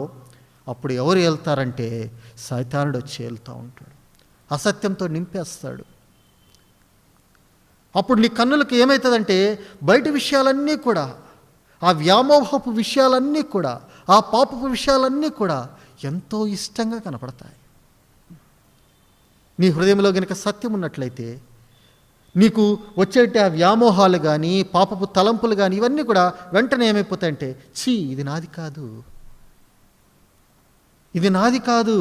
అప్పుడు ఎవరు వెళ్తారంటే సైతానుడు వచ్చి వెళ్తూ ఉంటాడు, అసత్యంతో నింపేస్తాడు. అప్పుడు నీ కన్నులకు ఏమవుతుందంటే బయట విషయాలన్నీ కూడా, ఆ వ్యామోహపు విషయాలన్నీ కూడా, ఆ పాపపు విషయాలన్నీ కూడా ఎంతో ఇష్టంగా కనపడతాయి. నీ హృదయంలో గనుక సత్యం ఉన్నట్లయితే నీకు వచ్చేటి ఆ వ్యామోహాలు కానీ, పాపపు తలంపులు కానీ ఇవన్నీ కూడా వెంటనే ఏమైపోతాయంటే, ఛీ ఇది నాది కాదు, ఇది నాది కాదు,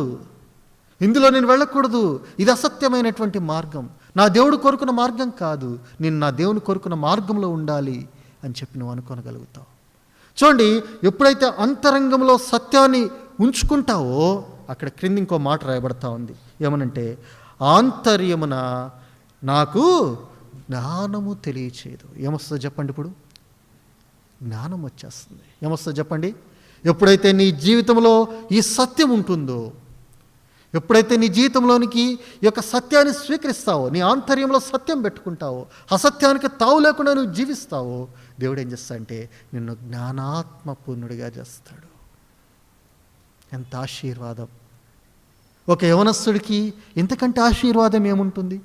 ఇందులో నేను వెళ్ళకూడదు, ఇది అసత్యమైనటువంటి మార్గం, నా దేవుడు కోరుకున్న మార్గం కాదు, నేను నా దేవుని కోరుకున్న మార్గంలో ఉండాలి అని చెప్పి నువ్వు అనుకోనగలుగుతావు. చూడండి, ఎప్పుడైతే అంతరంగంలో సత్యాన్ని ఉంచుకుంటావో అక్కడ క్రింద ఇంకో మాట రాయబడతా ఉంది. ఏమనంటే ఆంతర్యమున నాకు జ్ఞానము తెలియచేయదు. ఏమొస్తుందో చెప్పండి? ఇప్పుడు జ్ఞానం వచ్చేస్తుంది. ఏమొస్తుందో చెప్పండి? ఎప్పుడైతే నీ జీవితంలో ఈ సత్యం ఉంటుందో, ఎప్పుడైతే నీ జీవితంలోనికి ఈ యొక్క సత్యాన్ని స్వీకరిస్తావో, నీ ఆంతర్యంలో సత్యం పెట్టుకుంటావో, అసత్యానికి తావు లేకుండా నువ్వు జీవిస్తావో, దేవుడు ఏం చేస్తాడంటే నిన్ను జ్ఞానాత్మపూర్ణుడిగా చేస్తాడు. ఎంత ఆశీర్వాదం! ఒక యవనస్తుడికి ఇంతకంటే ఆశీర్వాదం ఏముంటుంది?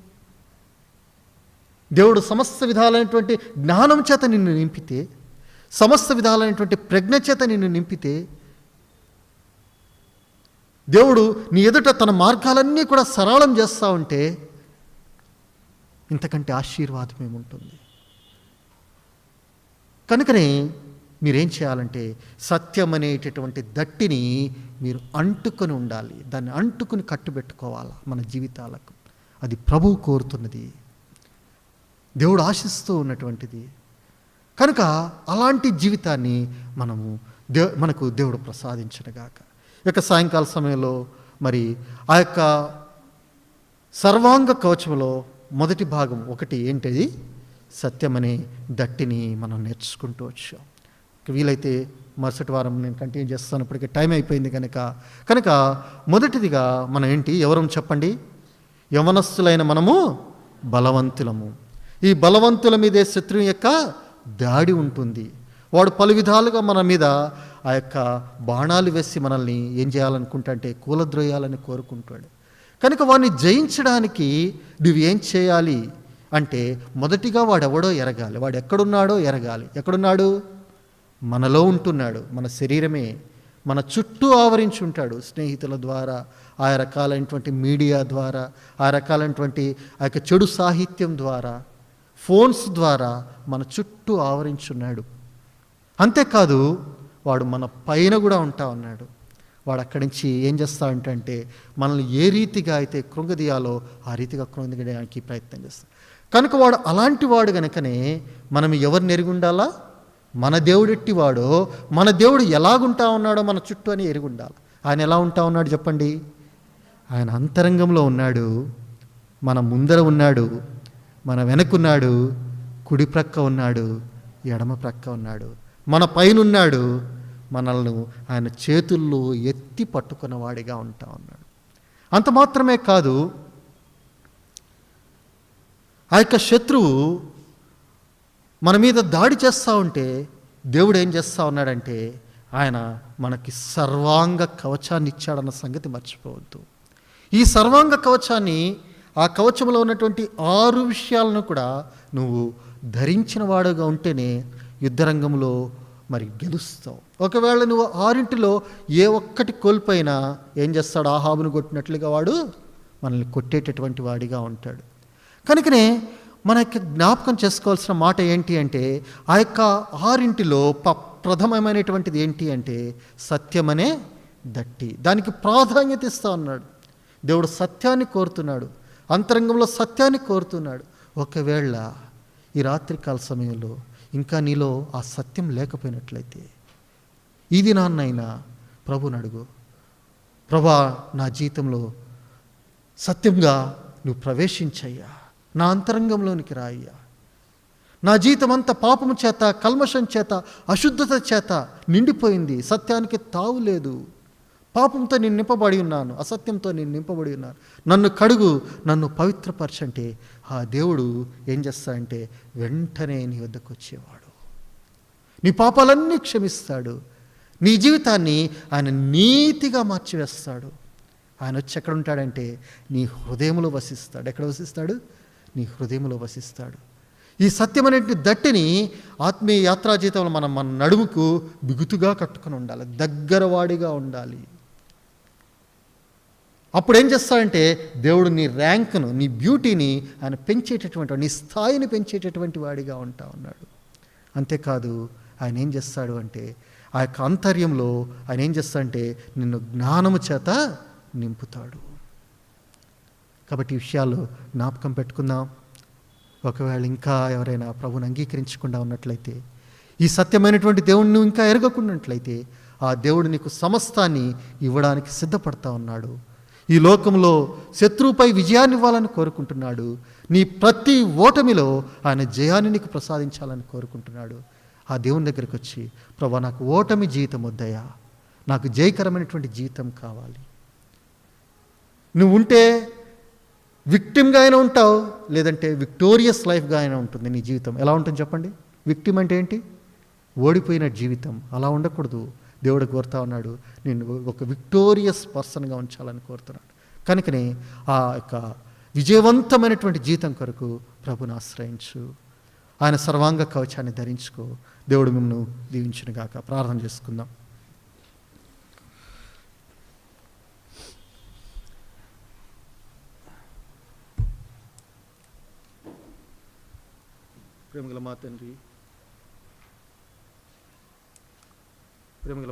దేవుడు సమస్త విధాలైనటువంటి జ్ఞానం చేత నిన్ను నింపితే, సమస్త విధాలైనటువంటి ప్రజ్ఞ చేత నిన్ను నింపితే, దేవుడు నీ ఎదుట తన మార్గాలన్నీ కూడా సరళం చేస్తూ ఉంటే ఇంతకంటే ఆశీర్వాదం ఏముంటుంది? కనుకనే మీరేం చేయాలంటే సత్యం అనేటటువంటి దట్టిని మీరు అంటుకొని ఉండాలి, దాన్ని అంటుకుని కట్టుబెట్టుకోవాలి మన జీవితాలకు. అది ప్రభువు కోరుతున్నది, దేవుడు ఆశిస్తూ ఉన్నటువంటిది. కనుక అలాంటి జీవితాన్ని మనకు దేవుడు ప్రసాదించనుగాక. ఈ యొక్క సాయంకాల సమయంలో మరి ఆ యొక్క సర్వాంగ కవచంలో మొదటి భాగం ఒకటి ఏంటిది? సత్యమనే దట్టిని మనం నేర్చుకుంటూ వచ్చాం. వీలైతే మరుసటి వారం నేను కంటిన్యూ చేస్తాను, ఇప్పటికీ టైం అయిపోయింది కనుక మొదటిదిగా మనం ఏంటి? ఎవరం చెప్పండి? యవనస్తులైన మనము బలవంతులము. ఈ బలవంతుల మీదే శత్రువు యొక్క దాడి ఉంటుంది. వాడు పలు విధాలుగా మన మీద ఆ యొక్క బాణాలు వేసి మనల్ని ఏం చేయాలనుకుంటా కూలద్రోయాలని కోరుకుంటాడు. కనుక వాడిని జయించడానికి నువ్వేం చేయాలి అంటే మొదటిగా వాడెవడో ఎరగాలి, వాడు ఎక్కడున్నాడో ఎరగాలి. ఎక్కడున్నాడు? మనలో ఉంటున్నాడు. మన శరీరమే మన చుట్టూ ఆవరించి ఉంటాడు. స్నేహితుల ద్వారా, ఆ రకాలైనటువంటి మీడియా ద్వారా, ఆ రకాలైనటువంటి ఆ యొక్క చెడు సాహిత్యం ద్వారా, ఫోన్స్ ద్వారా మన చుట్టూ ఆవరించున్నాడు. అంతేకాదు వాడు మన పైన కూడా ఉంటా ఉన్నాడు. వాడు అక్కడి నుంచి ఏం చేస్తా అంటే మనల్ని ఏ రీతిగా అయితే కృంగదీయాలో ఆ రీతిగా కృంగదీయడానికి ప్రయత్నం చేస్తాడు. కనుక వాడు అలాంటి వాడు కనుకనే మనం ఎవరిని ఎరిగి ఉండాలా? మన దేవుడు ఎట్టివాడో, మన దేవుడు ఎలాగుంటా ఉన్నాడో మన చుట్టూ అని ఎరిగి ఉండాలి. ఆయన ఎలా ఉంటా ఉన్నాడు చెప్పండి? ఆయన అంతరంగంలో ఉన్నాడు, మన ముందర ఉన్నాడు, మన వెనకున్నాడు, కుడి ప్రక్క ఉన్నాడు, ఎడమ ప్రక్క ఉన్నాడు, మన పైనున్నాడు, మనల్ని ఆయన చేతుల్లో ఎత్తి పట్టుకున్నవాడిగా ఉంటా ఉన్నాడు. అంత మాత్రమే కాదు, ఆ యొక్క శత్రువు మన మీద దాడి చేస్తూ ఉంటే దేవుడు ఏం చేస్తూ ఉన్నాడంటే ఆయన మనకి సర్వాంగ కవచాన్ని ఇచ్చాడన్న సంగతి మర్చిపోవద్దు. ఈ సర్వాంగ కవచాన్ని, ఆ కవచంలో ఉన్నటువంటి 6 విషయాలను కూడా నువ్వు ధరించిన వాడుగా ఉంటేనే యుద్ధరంగంలో మరి గెలుస్తావు. ఒకవేళ నువ్వు 6 ఏ ఒక్కటి కోల్పోయినా ఏం చేస్తాడు? ఆహాబును కొట్టినట్లుగా వాడు మనల్ని కొట్టేటటువంటి వాడిగా ఉంటాడు. కనుకనే మనకి జ్ఞాపకం చేసుకోవాల్సిన మాట ఏంటి అంటే, ఆ యొక్క 6 ప్రథమమైనటువంటిది ఏంటి అంటే సత్యమనే దట్టి. దానికి ప్రాధాన్యత ఇస్తా ఉన్నాడు. దేవుడు సత్యాన్ని కోరుతున్నాడు, అంతరంగంలో సత్యాన్ని కోరుతున్నాడు. ఒకవేళ ఈ రాత్రికాల సమయంలో ఇంకా నీలో ఆ సత్యం లేకపోయినట్లయితే ఈ దినాన్నైనా ప్రభువుని అడుగు, ప్రభా నా జీవితంలో సత్యంగా నువ్వు ప్రవేశించయ్యా, నా అంతరంగంలోనికి రాయ్యా. నా జీవితం అంతా పాపము చేత, కల్మషం చేత, అశుద్ధత చేత నిండిపోయింది, సత్యానికి తావు లేదు. పాపంతో నేను నింపబడి ఉన్నాను, అసత్యంతో నేను నింపబడి ఉన్నాను, నన్ను కడుగు, నన్ను పవిత్రపరచంటే ఆ దేవుడు ఏం చేస్తాడంటే వెంటనే నీ వద్దకు వచ్చేవాడు, నీ పాపాలన్నీ క్షమిస్తాడు, నీ జీవితాన్ని ఆయన నీతిగా మార్చివేస్తాడు. ఆయన వచ్చి ఎక్కడ ఉంటాడంటే నీ హృదయంలో వసిస్తాడు. ఎక్కడ వసిస్తాడు? నీ హృదయంలో వసిస్తాడు. ఈ సత్యమనేటి దట్టిని ఆత్మీయ యాత్రా జీవితంలో మన నడుముకు బిగుతుగా కట్టుకుని ఉండాలి, దగ్గరవాడిగా ఉండాలి. అప్పుడు ఏం చేస్తాడంటే దేవుడు నీ ర్యాంకును, నీ బ్యూటీని ఆయన పెంచేటటువంటి, నీ స్థాయిని పెంచేటటువంటి వాడిగా ఉంటా ఉన్నాడు. అంతేకాదు ఆయన ఏం చేస్తాడు అంటే ఆ యొక్క అంతర్యంలో ఆయన ఏం చేస్తాడంటే నిన్ను జ్ఞానము చేత నింపుతాడు. కాబట్టి ఈ విషయాలు జ్ఞాపకం పెట్టుకుందాం. ఒకవేళ ఇంకా ఎవరైనా ప్రభువుని అంగీకరించకుండా ఉన్నట్లయితే, ఈ సత్యమైనటువంటి దేవుడిని ఇంకా ఎరగకున్నట్లయితే, ఆ దేవుడు నీకు సమస్తాన్ని ఇవ్వడానికి సిద్ధపడతా ఉన్నాడు. ఈ లోకంలో శత్రువుపై విజయాన్ని ఇవ్వాలని కోరుకుంటున్నాడు. నీ ప్రతి ఓటమిలో ఆయన జయాన్ని నీకు ప్రసాదించాలని కోరుకుంటున్నాడు. ఆ దేవుని దగ్గరికి వచ్చి, ప్రభా నాకు ఓటమి జీవితం వద్దయ్యా, నాకు జయకరమైనటువంటి జీవితం కావాలి. నువ్వు ఉంటే విక్టిమ్గా అయినా ఉంటావు, లేదంటే విక్టోరియస్ లైఫ్గా అయినా ఉంటుంది నీ జీవితం. ఎలా ఉంటుంది చెప్పండి? విక్టిమ్ అంటే ఏంటి? ఓడిపోయిన జీవితం. అలా ఉండకూడదు. దేవుడు కోరుతా ఉన్నాడు, నేను ఒక విక్టోరియస్ పర్సన్గా ఉంచాలని కోరుతున్నాడు. కనుకనే ఆ యొక్క విజయవంతమైనటువంటి జీవితం కొరకు ప్రభుని ఆశ్రయించు, ఆయన సర్వాంగ కవచాన్ని ధరించుకో. దేవుడు మిమ్మల్ని దీవించునుగాక. ప్రార్థన చేసుకుందాం. ప్రేమగల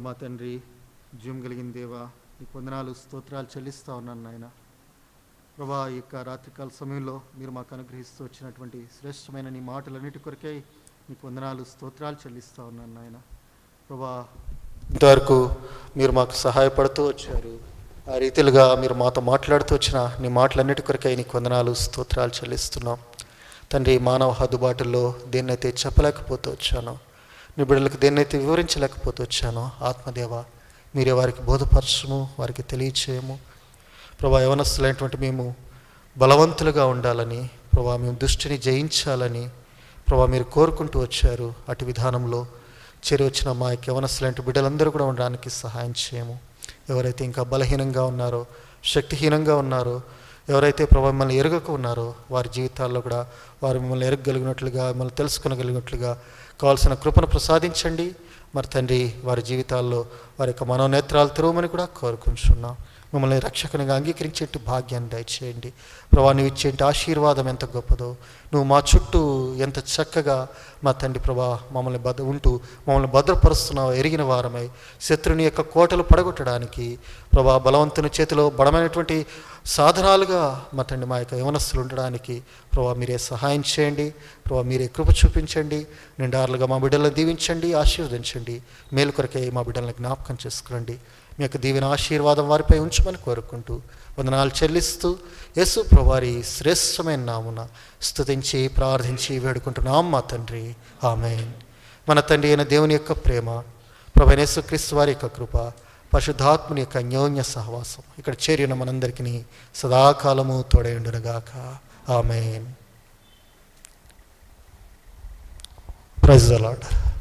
మా తండ్రి, జీవం కలిగిన దేవా, నీకు వందనాలు, స్తోత్రాలు చెల్లిస్తూ ఉన్నాను నాయన. ప్రభా, ఈ యొక్క రాత్రికాల సమయంలో మీరు మాకు అనుగ్రహిస్తూ వచ్చినటువంటి శ్రేష్టమైన నీ మాటలన్నిటి కొరకై నీకు వందనాలు, స్తోత్రాలు చెల్లిస్తూ ఉన్నాను నాయన. ప్రభా, ఇంతవరకు మీరు మాకు సహాయపడుతూ వచ్చారు. ఆ రీతిలుగా మీరు మాతో మాట్లాడుతూ వచ్చిన నీ మాటలన్నిటి కొరకై నీకు వందనాలు, స్తోత్రాలు చెల్లిస్తున్నాం తండ్రి. మానవ హద్దుబాటుల్లో దేన్నైతే చెప్పలేకపోతూ వచ్చానో, నీ బిడ్డలకు దేన్నైతే వివరించలేకపోతూ వచ్చానో, ఆత్మదేవ మీరే వారికి బోధపరచము, వారికి తెలియచేయము. ప్రభా, యవనస్తులైనటువంటి మేము బలవంతులుగా ఉండాలని, ప్రభా మేము దుష్టిని జయించాలని ప్రభా మీరు కోరుకుంటూ వచ్చారు. అటు విధానంలో చేరి వచ్చిన మా యొక్క యవనస్తులైన బిడ్డలందరూ కూడా ఉండడానికి సహాయం చేయము. ఎవరైతే ఇంకా బలహీనంగా ఉన్నారో, శక్తిహీనంగా ఉన్నారో, ఎవరైతే ప్రభా మిమ్మల్ని ఎరగక ఉన్నారో, వారి జీవితాల్లో కూడా వారు మిమ్మల్ని ఎరగగలిగినట్లుగా, మిమ్మల్ని తెలుసుకునగలిగినట్లుగా కావాల్సిన కృపను ప్రసాదించండి. మరి తండ్రి, వారి జీవితాల్లో వారి యొక్క మనోనేత్రాలు తెరవమని కూడా కోరుకుంటున్నాం. మిమ్మల్ని రక్షకునిగా అంగీకరించేటి భాగ్యాన్ని దయచేయండి. ప్రభా, నువ్వు ఇచ్చేటి ఆశీర్వాదం ఎంత గొప్పదో, నువ్వు మా చుట్టూ ఎంత చక్కగా మా తండ్రి ప్రభా మమ్మల్ని భద్రపరుస్తున్నావు ఎరిగిన వారమై, శత్రుని యొక్క కోటలు పడగొట్టడానికి ప్రభా బలవంతుని చేతిలో బలమైనటువంటి సాధనాలుగా మా తండ్రి మా యొక్క యవనస్తులు ఉండడానికి ప్రభా మీరే సహాయం చేయండి. ప్రభా మీరే కృప చూపించండి. నిండారులుగా మా బిడ్డలను దీవించండి, ఆశీర్వదించండి. మేలు కొరకే మా బిడ్డలను జ్ఞాపకం చేసుకురండి. మీ యొక్క దీవెన ఆశీర్వాదం వారిపై ఉంచమని కోరుకుంటూ వందనాలు చెల్లిస్తూ యేసు ప్రభువారి శ్రేష్టమైన నామున స్తుతించి ప్రార్థించి వేడుకుంటున్నాం మా తండ్రి. ఆమేన్. మన తండ్రి అయిన దేవుని యొక్క ప్రేమ, ప్రభువైన యేసుక్రీస్తు వారి యొక్క కృప, పరిశుద్ధాత్ముని యొక్క అన్యోన్య సహవాసం ఇక్కడ చేరిన మనందరికీ సదాకాలము తోడై ఉండునుగాక. ఆమేన్. Praise the lord.